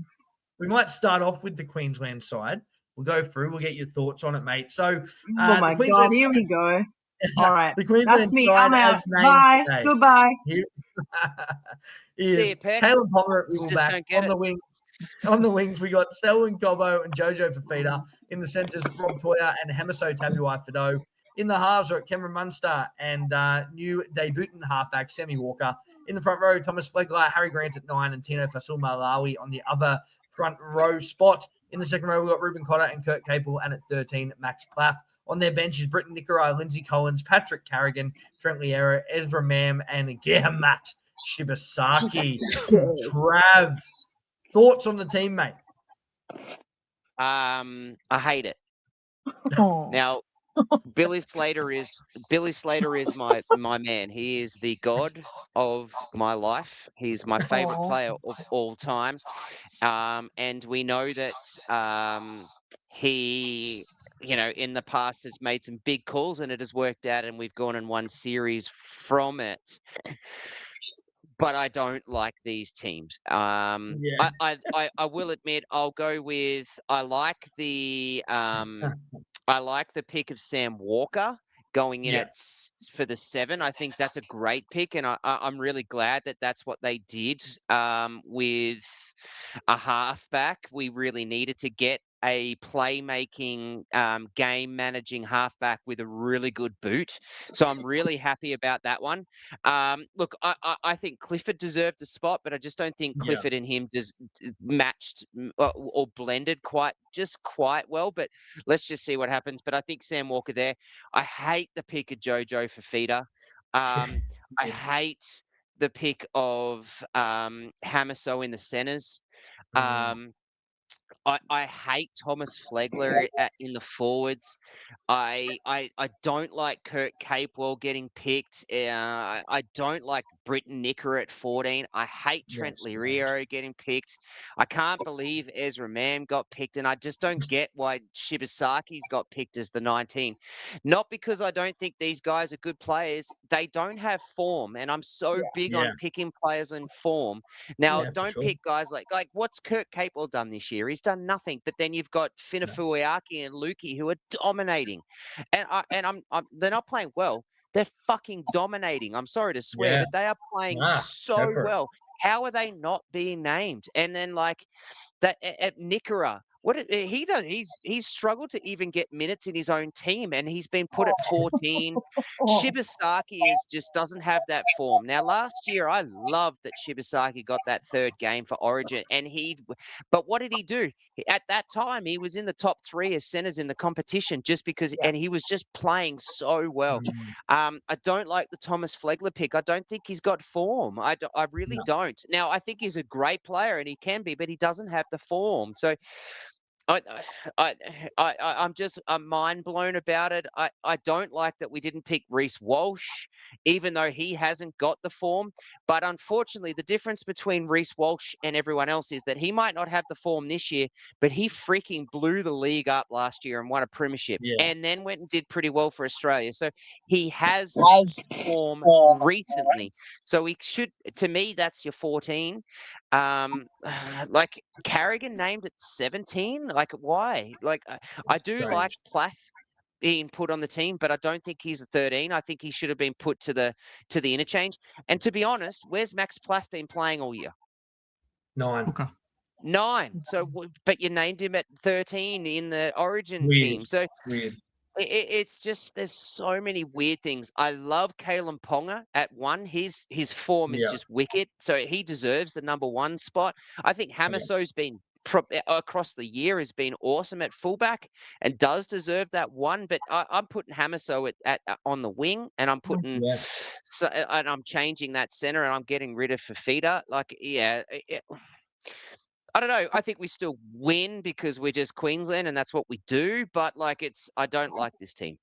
we might start off with the Queensland side. We'll go through. We'll get your thoughts on it, mate. So, Oh my God, here we go. All right. The Queensland That's me. side I'm out. as named Bye. today. Goodbye. Here See is you, Peck. Caleb Palmer at Just fullback. don't get On it. the wing. On the wings, we got Selwyn Gobbo and Jojo Fafita. In the centres, Rob Toya and Hamiso Tabuai-Fidow. In the halves are Cameron Munster and new debutant halfback Sammy Walker. In the front row, Thomas Flegler, Harry Grant at 9, and Tino Fasul Malawi on the other front row spot. In the second row, we've got Ruben Cotter and Kurt Capel, and at 13, Max Plath. On their bench is Britton Nicorai, Lindsay Collins, Patrick Carrigan, Trent Liera, Ezra Mam, and Germat Shibasaki. Trav, thoughts on the team, mate? I hate it. Now, Billy Slater is my man. He is the god of my life. He's my favorite player of all time. And we know that he, in the past has made some big calls and it has worked out and we've gone and won series from it. But I don't like these teams. I will admit I'll go with I like the pick of Sam Walker going in for the 7. I think that's a great pick, and I'm really glad that that's what they did with a halfback. We really needed to get a playmaking, game-managing halfback with a really good boot. So I'm really happy about that one. Look, I think Clifford deserved a spot, but I just don't think Clifford and him just matched or blended quite well. But let's just see what happens. But I think Sam Walker there. I hate the pick of Jojo Fafita. I hate the pick of Hamaso in the centers. I hate Thomas Flegler in the forwards. I don't like Kurt Capewell getting picked. I don't like Britton Nicker at 14. I hate Trent Lirio getting picked. I can't believe Ezra Mam got picked, and I just don't get why Shibasaki's got picked as the 19. Not because I don't think these guys are good players. They don't have form, and I'm so big on picking players in form. Now, don't pick guys like what's Kurt Capewell done this year? He's done nothing. But then you've got Finafuiaki and Lukey who are dominating, and they're not playing well. They're fucking dominating. I'm sorry to swear, but they are playing so well. How are they not being named? And then like that at Nicorai, what he does, he's struggled to even get minutes in his own team, and he's been put at 14. Shibasaki just doesn't have that form. Now, last year I loved that Shibasaki got that 3rd game for Origin, but what did he do? At that time, he was in the top 3 as centers in the competition just because, and he was just playing so well. I don't like the Thomas Flegler pick. I don't think he's got form. I really don't. Now, I think he's a great player, and he can be, but he doesn't have the form. So I'm mind blown about it. I don't like that we didn't pick Reece Walsh, even though he hasn't got the form. But unfortunately, the difference between Reece Walsh and everyone else is that he might not have the form this year, but he freaking blew the league up last year and won a premiership, and then went and did pretty well for Australia. So he has form recently. So he should, to me, that's your 14. Like Carrigan named at 17. Like, why? Like, I do like Plath being put on the team, but I don't think he's a 13. I think he should have been put to the interchange. And to be honest, where's Max Plath been playing all year? 9. Okay. 9. So, but you named him at 13 in the Origin team. So it's just, there's so many weird things. I love Kalen Ponga at 1. His form is just wicked. So he deserves the number 1 spot. I think Hamaso's been across the year has been awesome at fullback and does deserve that 1. But I'm putting Hamaso at on the wing, and I'm putting and I'm changing that center, and I'm getting rid of Fafita. Like, I don't know. I think we still win because we're just Queensland and that's what we do. But I don't like this team.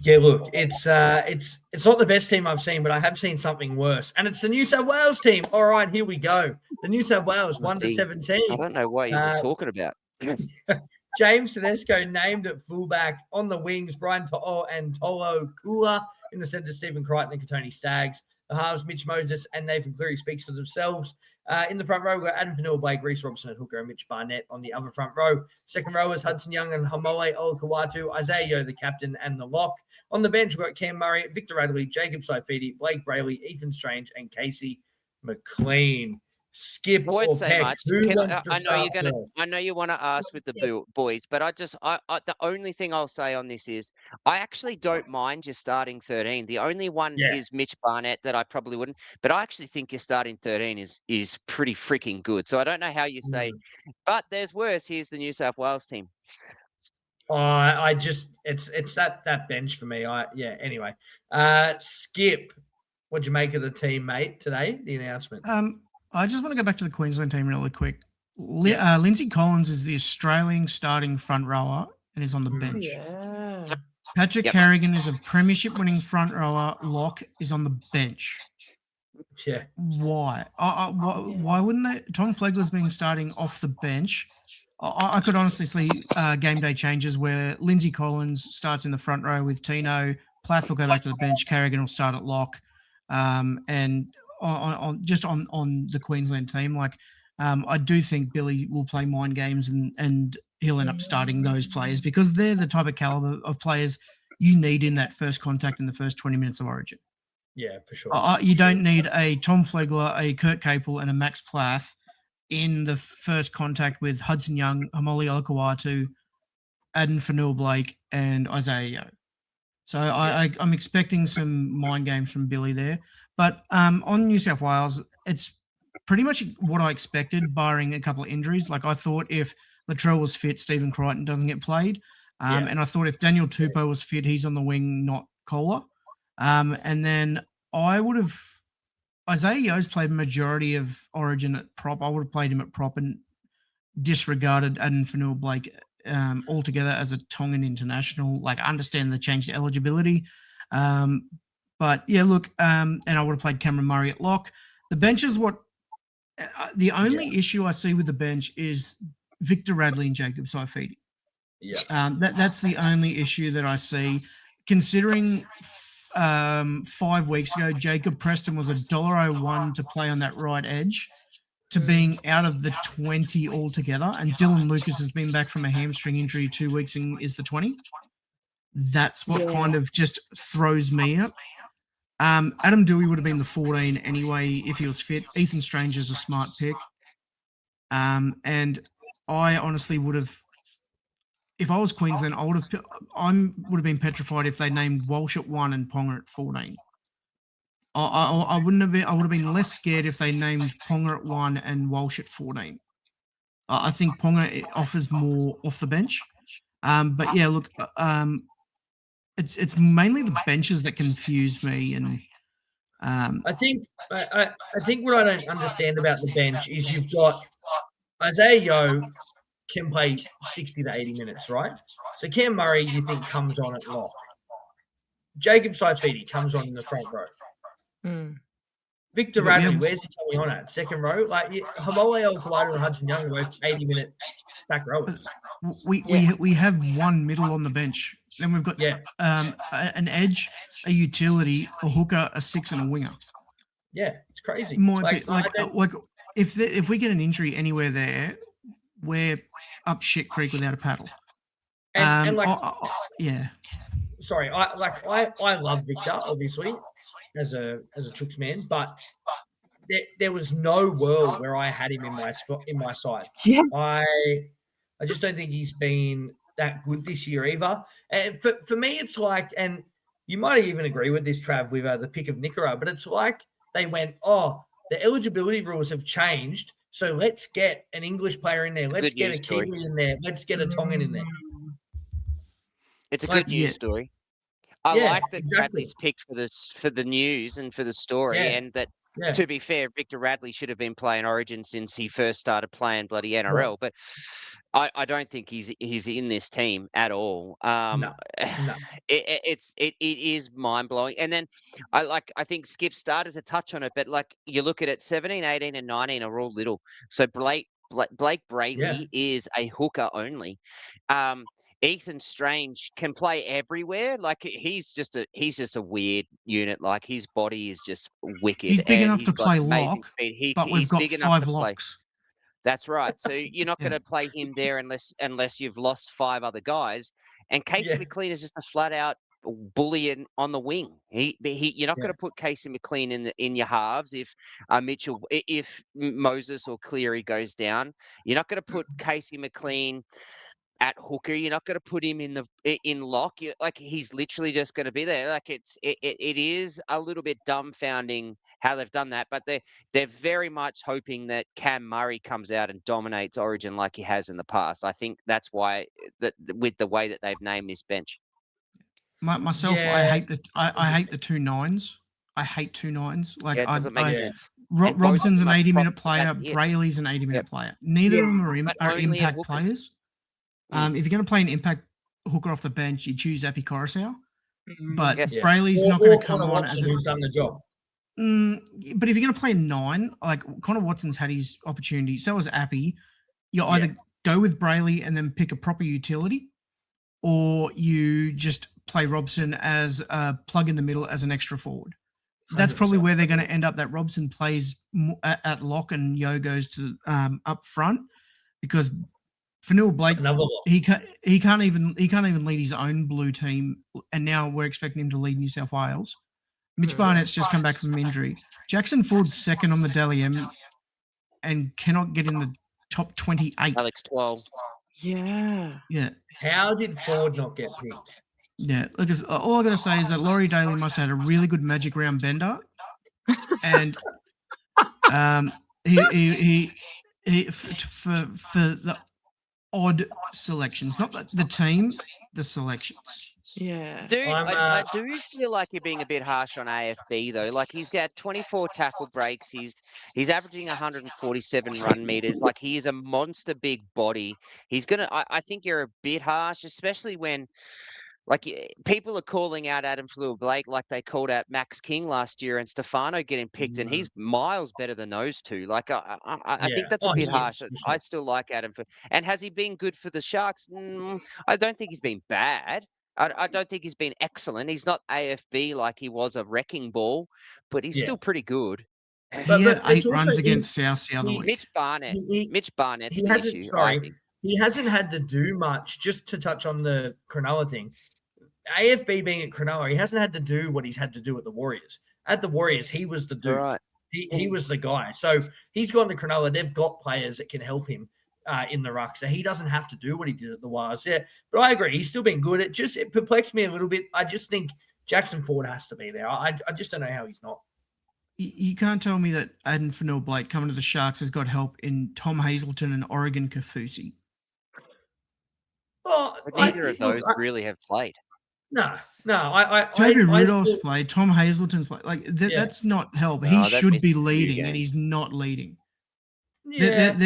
Yeah, look, it's not the best team I've seen, but I have seen something worse, and it's the New South Wales team. All right, here we go. The New South Wales 1-17. I don't know what you're talking about. James Tedesco named at fullback. On the wings, Brian To'o and Tolo Kula. In the centre, Stephen Crichton and Katoni Staggs. The halves, Mitch Moses and Nathan Cleary speaks for themselves. In the front row, we've got Adam Vanilla, Blake, Reece Robson and hooker, and Mitch Barnett on the other front row. Second row is Hudson Young and Hamole Olakawatu, Isaiah Yeo, the captain, and the lock. On the bench, we've got Cam Murray, Victor Adderley, Jacob Saifidi, Blake Brayley, Ethan Strange, and Casey McLean. Skip I won't or say Peck? much. Who wants to I know you're start gonna. first? I know you want to ask with the boys, but the only thing I'll say on this is I actually don't mind your starting 13. The only one Yeah. is Mitch Barnett that I probably wouldn't, but I actually think your starting 13 is pretty freaking good. So I don't know how you say, but there's worse. Here's the New South Wales team. I just it's that bench for me. Anyway. Skip, what'd you make of the team, mate, today? The announcement. I just want to go back to the Queensland team really quick. Lindsay Collins is the Australian starting front rower and is on the bench. Yeah. Patrick Carrigan is a premiership winning front rower. Lock is on the bench. Yeah. Why? Why wouldn't they? Tom Flegler's been starting off the bench. I could honestly see game day changes where Lindsay Collins starts in the front row with Tino. Plath will go back to the bench. Carrigan will start at lock. And on the Queensland team, I do think Billy will play mind games and he'll end up starting those players because they're the type of caliber of players you need in that first contact in the first 20 minutes of Origin. Yeah, for sure. You don't need a Tom Flegler, a Kurt Capel, and a Max Plath in the first contact with Hudson Young, Hamoli Olakawatu, Aden Fanua-Blake, and Isaiah Yeo. So I'm expecting some mind games from Billy there. But on New South Wales, it's pretty much what I expected, barring a couple of injuries. Like I thought if Latrell was fit, Stephen Crichton doesn't get played. And I thought if Daniel Tupou was fit, he's on the wing, not Kohler. And then I would have Isaiah Yeo's played majority of Origin at prop. I would have played him at prop and disregarded Aden Fanua-Blake altogether as a Tongan international. Like, I understand the change to eligibility. But yeah, look, and I would have played Cameron Murray at lock. The bench is what the only issue I see with the bench is Victor Radley and Jacob Saifidi. Yeah. That's the only issue that I see, considering 5 weeks ago, Jacob Preston was $1.01 to play on that right edge to being out of the 20 altogether. And Dylan Lucas has been back from a hamstring injury 2 weeks and is the 20. That's what kind of just throws me up. Adam Dewey would have been the 14 anyway if he was fit. Ethan Strange is a smart pick. And I honestly would have, if I was Queensland, I would have been petrified if they named Walsh at 1 and Ponga at 14. I wouldn't have been. I would have been less scared if they named Ponga at 1 and Walsh at 14. I think Ponga offers more off the bench. But yeah, look, it's mainly the benches that confuse me, and I think what I don't understand about the bench is you've got Isaiah Yeo can play 60 to 80 minutes, right? So Cam Murray, you think, comes on at lock. Jacob Saifidi comes on in the front row. Victor Radley, where's he coming on at? Second row? Like, Hamole Olakawatu and Hudson Young work 80-minute back rowers. We have one middle on the bench. Then we've got an edge, a utility, a hooker, a 6, and a winger. Yeah, it's crazy. If we get an injury anywhere there, we're up shit creek without a paddle. Sorry, I love Victor, obviously, as a Chooks man, but there was no world where I had him in my side. Yeah. I just don't think he's been that good this year either. And for me, it's like, and you might even agree with this, Trav, with the pick of Nicara, but it's like they went, the eligibility rules have changed, so let's get an English player in there. Let's get a Kiwi in there. Let's get a Tongan in there. It's a good news story. I like that Radley's picked for the news and for the story, and that, to be fair, Victor Radley should have been playing Origin since he first started playing bloody NRL. But I don't think he's in this team at all. No. It is mind blowing. And then I think Skip started to touch on it, but like you look at it, 17, 18, and 19 are all little. So Blake Brayley is a hooker only. Ethan Strange can play everywhere. Like he's just a weird unit. Like his body is just wicked. He's big enough to play lock, but we've got 5 locks. That's right. So you're not going to play him there unless you've lost 5 other guys. And Casey McLean is just a flat out bully on the wing. You're not going to put Casey McLean in your halves if if Moses or Cleary goes down. You're not going to put Casey McLean at hooker. You're not going to put him in lock. He's literally just going to be there. It is a little bit dumbfounding how they've done that, but they're very much hoping that Cam Murray comes out and dominates Origin like he has in the past. I think that's why with the way that they've named this bench. Myself, I hate the 2 9s. I hate 2 9s. It doesn't make sense. Robson's an 80-minute player. Brayley's an 80-minute player. Neither of them are impact players. If you're going to play an impact hooker off the bench, you choose Epi Coruscant. But Brayley's not going to come on as who's done the job. But if you're going to play 9, like Connor Watson's had his opportunity, so has Appy. You either go with Brayley and then pick a proper utility, or you just play Robson as a plug in the middle as an extra forward. That's 100%. probably where they're going to end up. That Robson plays at lock and Yo goes to up front, because Fanua Blake, he can't even lead his own blue team, and now we're expecting him to lead New South Wales. Mitch Barnett's just come back from injury. Jackson Ford's second on the Dally M and cannot get in the top 28. Alex 12. Yeah. How did Ford not get picked? Yeah, look, all I got to say is that Laurie Daly must have had a really good magic round bender, and he for the odd selections, not the team, the selections. Yeah. I do feel like you're being a bit harsh on AFB though. Like, he's got 24 tackle breaks. He's averaging 147 run meters. Like, he is a monster big body. I think you're a bit harsh, especially when, like, people are calling out Adam Fanua-Blake like they called out Max King last year and Stefano getting picked, and he's miles better than those two. Like, I think that's a bit harsh. I still like Adam. And has he been good for the Sharks? I don't think he's been bad. I don't think he's been excellent. He's not AFB like he was a wrecking ball, but he's still pretty good. He had 8 runs against South the other week. Mitch Barnett's the issue. He hasn't had to do much. Just to touch on the Cronulla thing, AFB being at Cronulla, he hasn't had to do what he's had to do at the Warriors. At the Warriors, he was the dude. Right. He was the guy. So he's gone to Cronulla. They've got players that can help him in the ruck. So he doesn't have to do what he did at the Wires. Yeah, but I agree. He's still been good. It perplexed me a little bit. I just think Jackson Ford has to be there. I just don't know how he's not. You can't tell me that Adam Fanua-Blake coming to the Sharks has got help in Tom Hazelton and Oregon Kaufusi. Oh, but neither of those really have played. No. Toby Rudolph's played. Tom Hazelton's played. Like that's not help. He should be leading, and he's not leading. Yeah.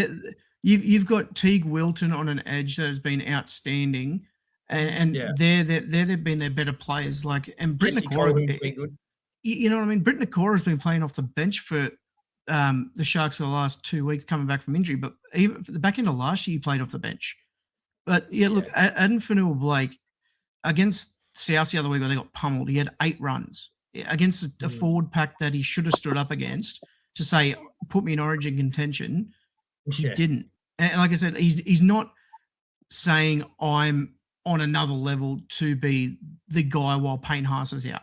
You've got Teague Wilton on an edge that has been outstanding, and they've been their better players. Like, and Britt Nakora, you know what I mean. Britt Nakora has been playing off the bench for the Sharks for the last 2 weeks, coming back from injury. But even for the back end of last year, he played off the bench. But look, Adam Fanua-Blake against South the other week where they got pummeled. He had 8 runs against a forward pack that he should have stood up against to say, put me in Origin contention. He didn't. And like I said, he's not saying I'm on another level to be the guy while Payne Haas is out.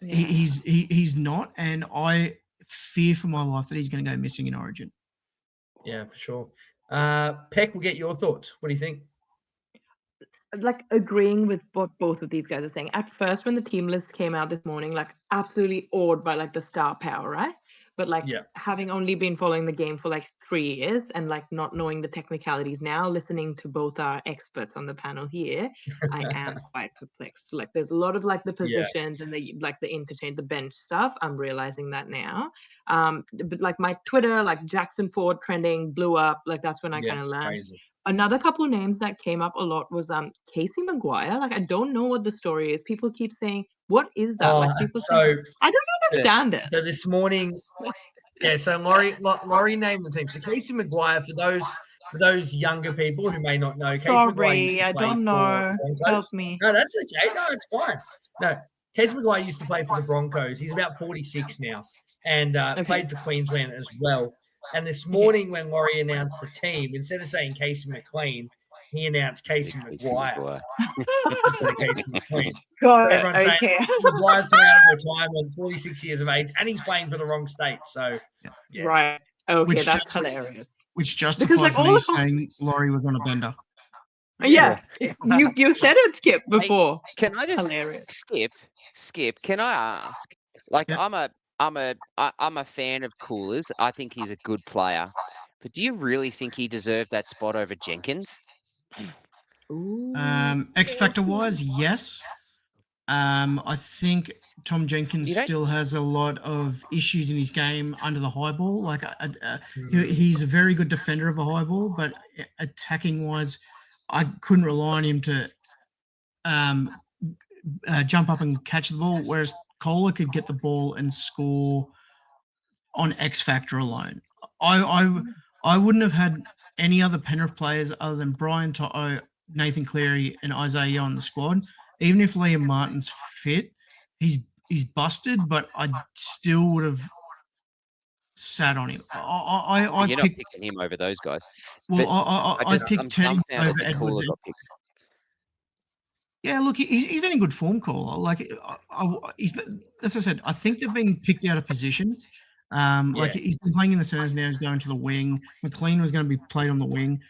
Yeah. He's not, and I fear for my life that he's going to go missing in Origin. Yeah, for sure. Peck, we'll get your thoughts. What do you think? Like, agreeing with what both of these guys are saying. At first, when the team list came out this morning, like, absolutely awed by like the star power, right? But like having only been following the game for like 3 years and like not knowing the technicalities now, listening to both our experts on the panel here, I am quite perplexed. Like, there's a lot of like the positions and the like the interchange, the bench stuff. I'm realizing that now. But like my Twitter, like Jackson Ford trending blew up. Like, that's when I kind of learned. Crazy. Another couple of names that came up a lot was Casey Maguire. Like, I don't know what the story is. People keep saying, what is that? Like, people say, I don't understand it. So this morning, so Laurie named the team. So Casey Maguire, for those younger people who may not know, Sorry, I don't know. Help me. No, that's okay. No, it's fine. No, Casey Maguire used to play for the Broncos. He's about 46 now, and played for Queensland as well. And this morning, when Laurie announced the team, instead of saying Casey McLean, he announced Casey Maguire. Instead of Casey McQueen. God, Everyone's saying okay. Maguire's coming out of retirement, 46 years of age, and he's playing for the wrong state. So, yeah. Right. Okay, Which that's just- hilarious. Which Because, justifies like, all me the- saying Laurie was on a bender. Yeah, you said it, Skip, Hey, before. Can I just Hilarious. Skip? Can I ask? Like, Yep. I'm a fan of Coolers. I think he's a good player, but do you really think he deserved that spot over Jenkins? X Factor wise, yes. I think Tom Jenkins You don't- still has a lot of issues in his game under the high ball. Like he's a very good defender of a high ball, but attacking wise, I couldn't rely on him to jump up and catch the ball. Whereas Kohler could get the ball and score on X Factor alone. I wouldn't have had any other Penrith players other than Brian Toto, Nathan Cleary, and Isaiah on the squad. Even if Liam Martin's fit, he's busted, but I still would have sat on him. I You're not picked, picking him over those guys. well, but I picked I'm Teddy dumbfounded over that Edwards. Cooler got picked. Yeah, look, he's been in good form, Kohler. Like, as I said, I think they've been picked out of position. Like he's been playing in the centres now. He's going to the wing. McLean was going to be played on the wing.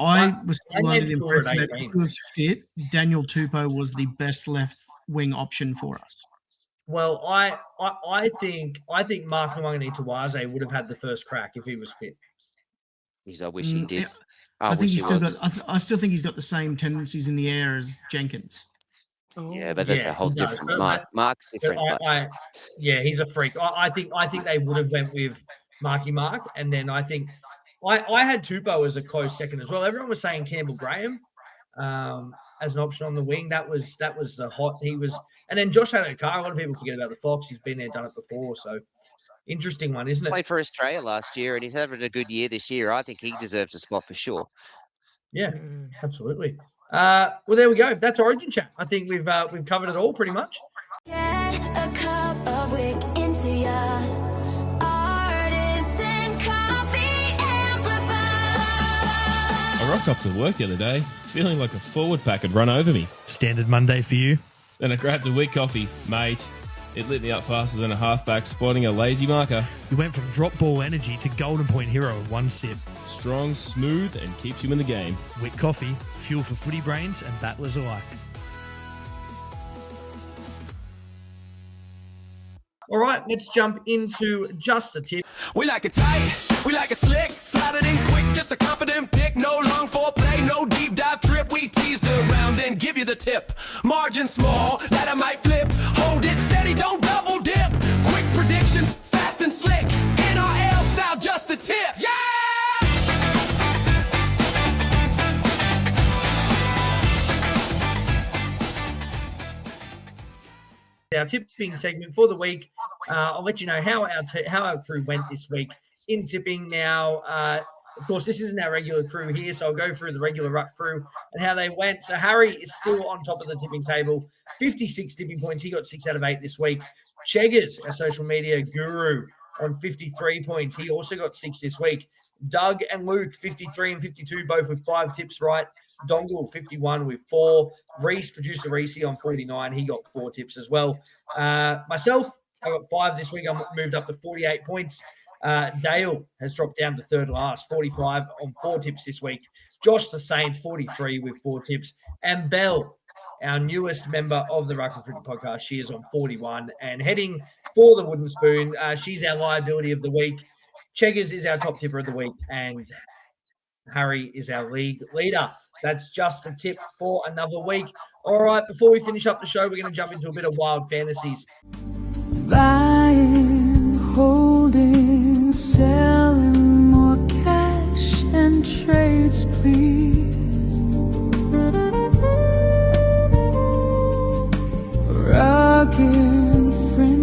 I was still under the impression that if he was fit, Daniel Tupou was the best left wing option for us. Well, I think Mark Nwangani-Tawaze would have had the first crack if he was fit. Jeez, I wish he did. I think wish he's he still was. got. I still think he's got the same tendencies in the air as Jenkins. Yeah, but that's Yeah, a whole he does, different. but Mark's different. but- Yeah, he's a freak. I think they would have went with Mark, and then I think I had Tupou as a close second as well. Everyone was saying Campbell Graham as an option on the wing. That was the hot. He was, and then Josh Adokar. A lot of people forget about the Fox. He's been there, done it before. So interesting one, isn't it? Played for Australia last year, and he's having a good year this year. I think he deserves a spot for sure. Yeah, absolutely. Well, there we go. That's Origin Chat. I think we've covered it all pretty much. Get a cup of Wick into ya. Artisan coffee amplifier. I rocked up to work the other day, feeling like a forward pack had run over me. Standard Monday for you. Then I grabbed a weak coffee, mate. It lit me up faster than a halfback spotting a lazy marker. You went from drop ball energy to golden point hero in one sip. Strong, smooth, and keeps you in the game. Wick Coffee, fuel for footy brains and battlers alike. All right, let's jump into just a tip. We like it tight, we like it slick, slide it in quick, just a confident pick, no long foreplay, no deep dive trip, we teased around, then give you the tip. Margin small, ladder might flip, hold it steady, don't double dip. Quick predictions, fast and slick, NRL style, just a tip. Yeah! Our tipping segment for the week. I'll let you know how our crew went this week in tipping. Now, of course, this isn't our regular crew here, so I'll go through the regular ruck crew and how they went. So Harry is still on top of the tipping table, 56 tipping points. He got 6 out of 8 this week. Cheggers, our social media guru, on 53 points. He also got 6 this week. Doug and Luke, 53 and 52, both with 5 tips right. Dongle, 51 with 4. Reese, producer Reese, on 49. He got 4 tips as well. Myself, I got 5 this week. I moved up to 48 points. Dale has dropped down to third last, 45 on 4 tips this week. Josh the same, 43 with 4 tips. And Belle, our newest member of the Ruck and Footy podcast, she is on 41 and heading for the wooden spoon. She's our liability of the week. Cheggers is our top tipper of the week, and Harry is our league leader. That's just a tip for another week. All right, before we finish up the show, we're going to jump into a bit of wild fantasies. Buying, holding, selling more cash and trades, please. Rock infringement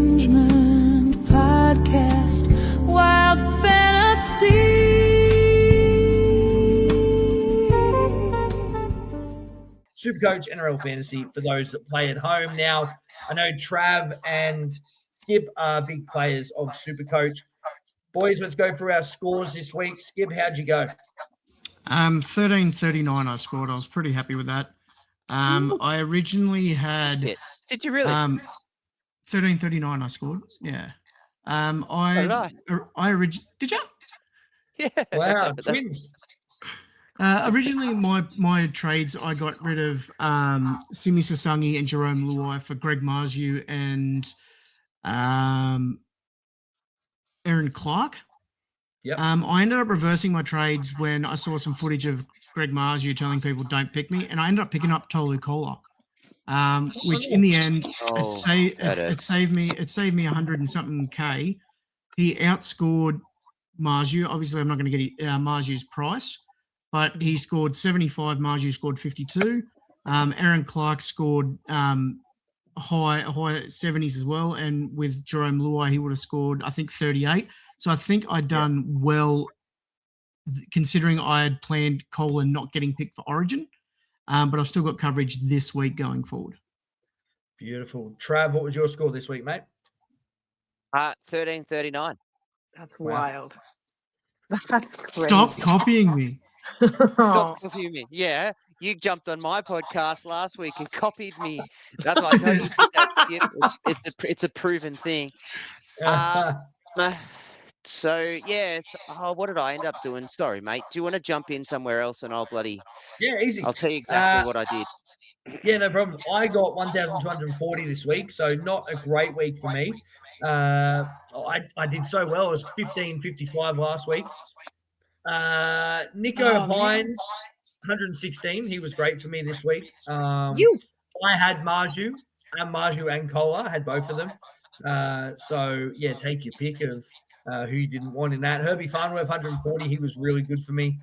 podcast, wild fantasy. Supercoach NRL Fantasy for those that play at home. Now, I know Trav and Skip are big players of Supercoach. Boys, let's go through our scores this week. Skip, how'd you go? 13.39 I scored. I was pretty happy with that. I originally had Shit. Did you really? 13.39 I scored. Yeah. Did you? Yeah. Wow, That's- twins. Originally, my trades, I got rid of Simi Sasangi and Jerome Luai for Greg Marju and Aaron Clark. Yep. I ended up reversing my trades when I saw some footage of Greg Marju telling people don't pick me, and I ended up picking up Tolu Kola, which in the end it saved me 100 and something K. He outscored Marju. Obviously, I'm not going to get Marju's price, but he scored 75. Marju scored 52. Aaron Clark scored high 70s as well, and with Jerome Luai, he would have scored, I think, 38. So I think I'd done well, considering I had planned Cola not getting picked for Origin, but I've still got coverage this week going forward. Beautiful. Trav, what was your score this week, mate? 13.39. That's Wow. wild. That's crazy. Stop copying me. Stop copying me. Yeah, you jumped on my podcast last week and copied me. That's why I know you did that, Skip. It's a proven thing. So yes. Oh, what did I end up doing? Sorry, mate. Do you want to jump in somewhere else and I'll easy. I'll tell you exactly what I did. Yeah, no problem. I got 1,240 this week, so not a great week for me. I did so well. It was 15.55 last week. Nico Hines, 116. He was great for me this week. I had Marju and Kola. I had both of them. So, yeah, take your pick of who you didn't want in that. Herbie Farnworth, 140. He was really good for me.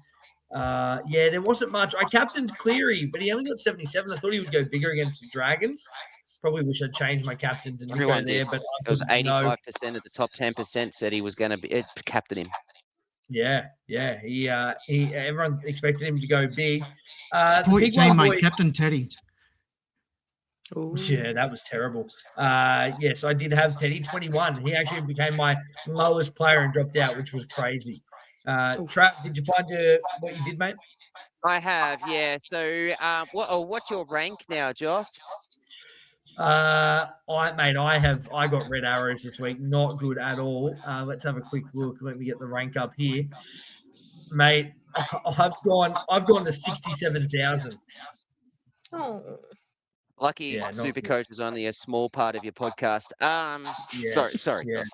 Yeah, there wasn't much. I captained Cleary, but he only got 77. I thought he would go bigger against the Dragons. Probably wish I'd changed my captain to Nico Everyone there, did. but It was 85% of the top 10% said he was going to be captain him. Yeah. He everyone expected him to go big. Support your team, mate. Captain Teddy. Ooh. Yeah, that was terrible. Yes, I did have Teddy, 21. He actually became my lowest player and dropped out, which was crazy. Trap, did you find what you did, mate? I have, yeah. So, what's your rank now, Josh? I got red arrows this week. Not good at all. Let's have a quick look. Let me get the rank up here, mate. I've gone to 67,000. Oh. Lucky Supercoach is only a small part of your podcast.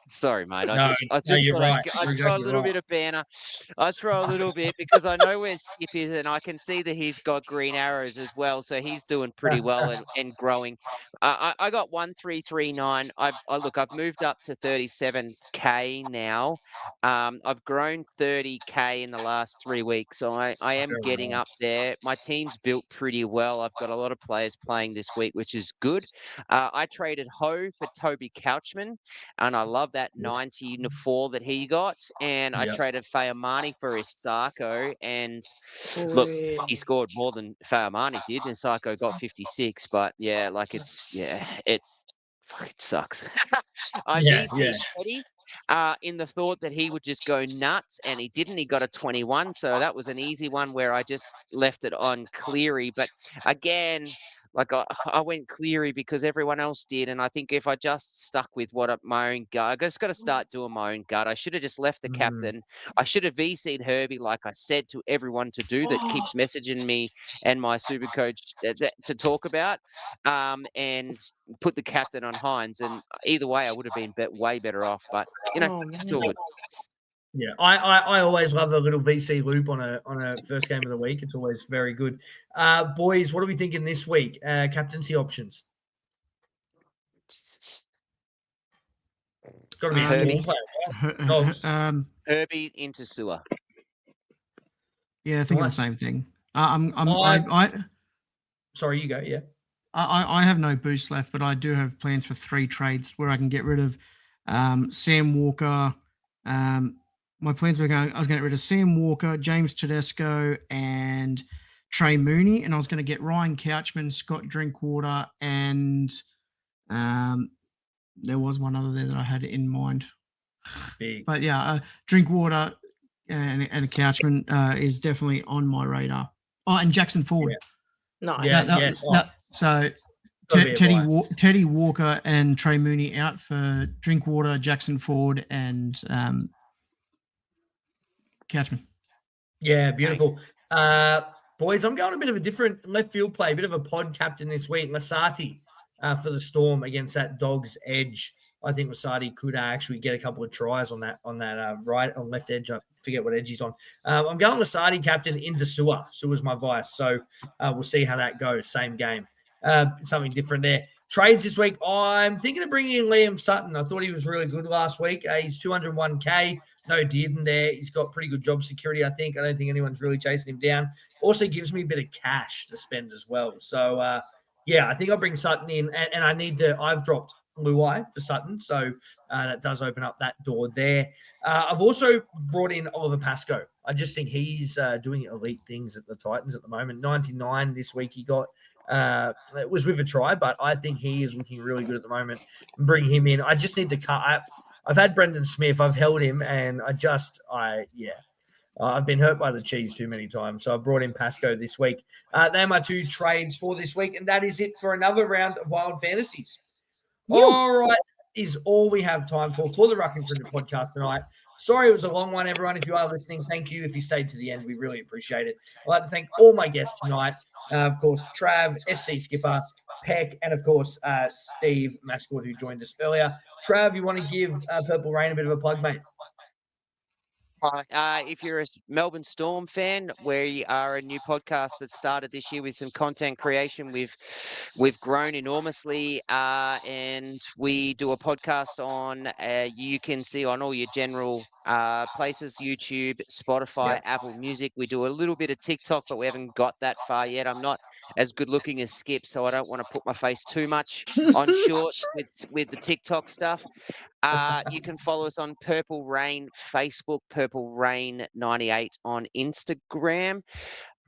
Sorry, mate. I throw a little bit of banner. I throw a little bit because I know where Skip is, and I can see that he's got green arrows as well. So he's doing pretty well and growing. I got 1339. I've moved up to 37K now. I've grown 30K in the last 3 weeks, so I am getting up there. My team's built pretty well. I've got a lot of players playing this week, which is good. I traded Ho for Toby Couchman, and I love that 94 that he got. And I traded Fayamani for Isako, and look, he scored more than Fayamani did, and Isako got 56. But yeah, it fucking sucks. I VC'd Teddy in the thought that he would just go nuts, and he didn't. He got a 21, so that was an easy one where I just left it on Cleary. But again, like I went Cleary because everyone else did, and I think if I just stuck with my own gut, I just got to start doing my own gut. I should have just left the captain. I should have VC'd Herbie like I said to everyone to do that keeps messaging me and my super coach to talk about, and put the captain on Hines. And either way, I would have been way better off. But it's all good. Yeah, I always love the little VC loop on a first game of the week. It's always very good. Boys, what are we thinking this week? Captaincy options. It's got to be a small player. Right? Herbie into Sewer. Yeah, I think the same thing. Sorry, you go. Yeah. I have no boost left, but I do have plans for 3 trades where I can get rid of Sam Walker. My plans were I was going to get rid of Sam Walker, James Tedesco, and Trey Mooney, and I was going to get Ryan Couchman, Scott Drinkwater, and there was one other there that I had in mind. Big. But yeah, Drinkwater, and a Couchman is definitely on my radar. Oh, and Jackson Ford. Nice. Yes. So Gotta be a buy. Teddy Walker and Trey Mooney out for Drinkwater, Jackson Ford, and Couchman. Yeah, beautiful. Boys, I'm going a bit of a different left field play, a bit of a pod captain this week. Masati for the Storm against that Dogs edge. I think Masati could actually get a couple of tries on that right on left edge. I forget what edge he's on. I'm going Masati captain into Sewer. Sewer's my vice. So we'll see how that goes. Same game. Something different there. Trades this week. I'm thinking of bringing in Liam Sutton. I thought he was really good last week. He's 201K. No Dearden there. He's got pretty good job security, I think. I don't think anyone's really chasing him down. Also gives me a bit of cash to spend as well. So, I think I'll bring Sutton in. And I need to – I've dropped Luai for Sutton. So, that does open up that door there. I've also brought in Oliver Pascoe. I just think he's doing elite things at the Titans at the moment. 99 this week he got. It was with a try, but I think he is looking really good at the moment. Bring him in. I just need to cut. I've had Brendan Smith. I've held him, and I've been hurt by the cheese too many times. So I brought in Pascoe this week. They're my two trades for this week, and that is it for another round of Wild Fantasies. All right, is all we have time for the Ruck and Cricket podcast tonight. Sorry it was a long one, everyone. If you are listening, thank you. If you stayed to the end, we really appreciate it. I'd like to thank all my guests tonight. Of course, Trav, SC Skipper, Peck, and of course, Steve Mascord, who joined us earlier. Trav, you want to give Purple Rain a bit of a plug, mate? If you're a Melbourne Storm fan, we are a new podcast that started this year with some content creation. We've grown enormously, and we do a podcast on you can see on all your general places, YouTube, Spotify, Apple Music. We do a little bit of TikTok, but we haven't got that far yet. I'm not as good looking as Skip, so I don't want to put my face too much on short with the TikTok stuff. You can follow us on Purple Rain Facebook, Purple Rain 98 on Instagram.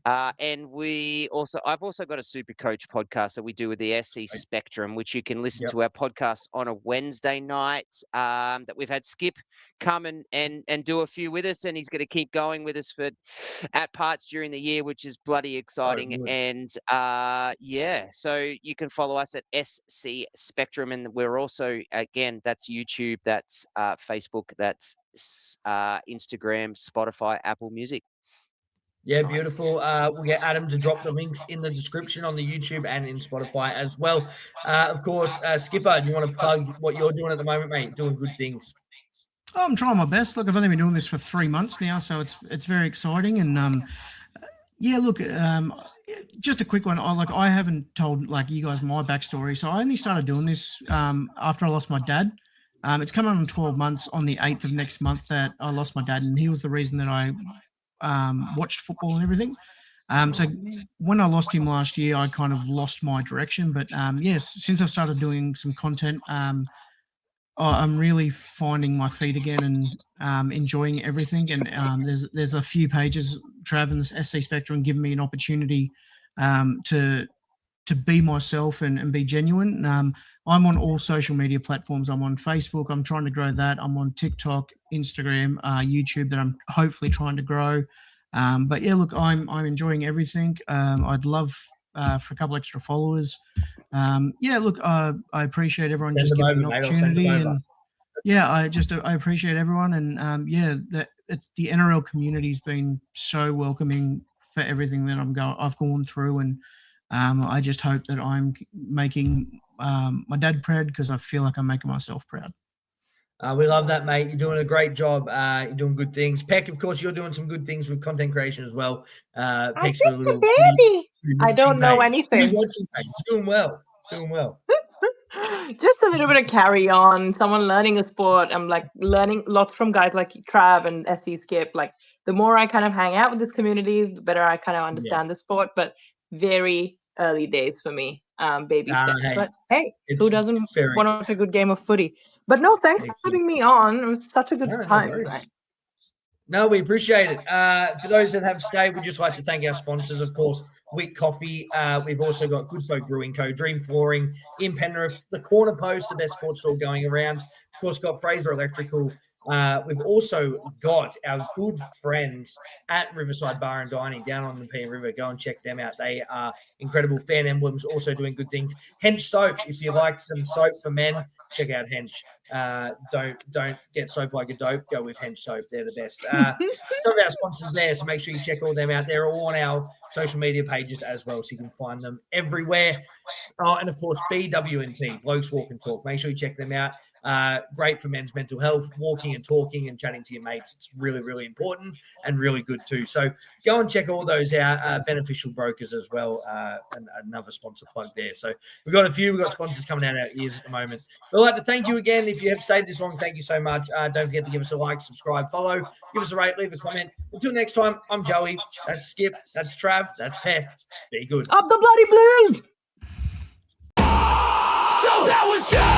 And I've also got a Super Coach podcast that we do with the SC Spectrum, which you can listen to our podcast on a Wednesday night. That we've had Skip come and do a few with us, and he's going to keep going with us at parts during the year, which is bloody exciting. And so you can follow us at SC Spectrum, and we're also, again, that's YouTube, that's Facebook, that's Instagram, Spotify, Apple Music. Yeah, beautiful. We'll get Adam to drop the links in the description on the YouTube and in Spotify as well. Of course, Skipper, do you want to plug what you're doing at the moment, mate? Doing good things. Oh, I'm trying my best. Look, I've only been doing this for 3 months now, so it's very exciting. And just a quick one. I haven't told you guys my backstory, so I only started doing this after I lost my dad. It's coming on 12 months on the 8th of next month that I lost my dad, and he was the reason that I watched football and everything. So when I lost him last year, I kind of lost my direction. But since I've started doing some content, I'm really finding my feet again and enjoying everything. And there's a few pages, Trav and the SC Spectrum, giving me an opportunity to be myself and be genuine. I'm on all social media platforms. I'm on Facebook. I'm trying to grow that. I'm on TikTok, Instagram, YouTube that I'm hopefully trying to grow. But yeah, look, I'm enjoying everything. I'd love for a couple extra followers. I appreciate everyone just giving me an opportunity. And I appreciate everyone. And the NRL community's been so welcoming for everything that I've gone through. And I just hope that I'm making my dad proud, because I feel like I'm making myself proud. We love that, mate. You're doing a great job. You're doing good things. Peck, of course, you're doing some good things with content creation as well. I'm just a baby. I don't know anything. You're doing well. Just a little bit of carry on. Someone learning a sport. I'm learning lots from guys like Trav and SC Skip. The more I kind of hang out with this community, the better I kind of understand the sport. But very early days for me, baby steps. But hey, who doesn't want to watch a good game of footy? But no, thanks for having me on. It was such a good time. No, we appreciate it. For those that have stayed, we'd just like to thank our sponsors, of course, Wheat Coffee. We've also got Good Folk Brewing Co., Dream Flooring in Penrith, the Corner Post, the best sports store going around. Of course, got Fraser Electrical We've also got our good friends at Riverside Bar and Dining down on the Peking River. Go and check them out. They are incredible. Fan Emblems also doing good things. Hench Soap. If you like some soap for men, check out Hench. Don't get soap like a dope. Go with Hench Soap. They're the best. Some of our sponsors there, so make sure you check all them out. They're all on our social media pages as well, so you can find them everywhere. Oh, and of course, BWNT, Blokes Walk and Talk. Make sure you check them out. Great for men's mental health, walking and talking and chatting to your mates. It's really, really important and really good too. So go and check all those out. Beneficial Brokers as well, and another sponsor plug there. So we've got a few. We've got sponsors coming out of our ears at the moment. We'd like to thank you again. If you have stayed this long, thank you so much. Don't forget to give us a like, subscribe, follow, give us a rate, leave a comment. Until next time, I'm Joey. That's Skip. That's Trav. That's Peck. Be good. Up the bloody Blues! So that was just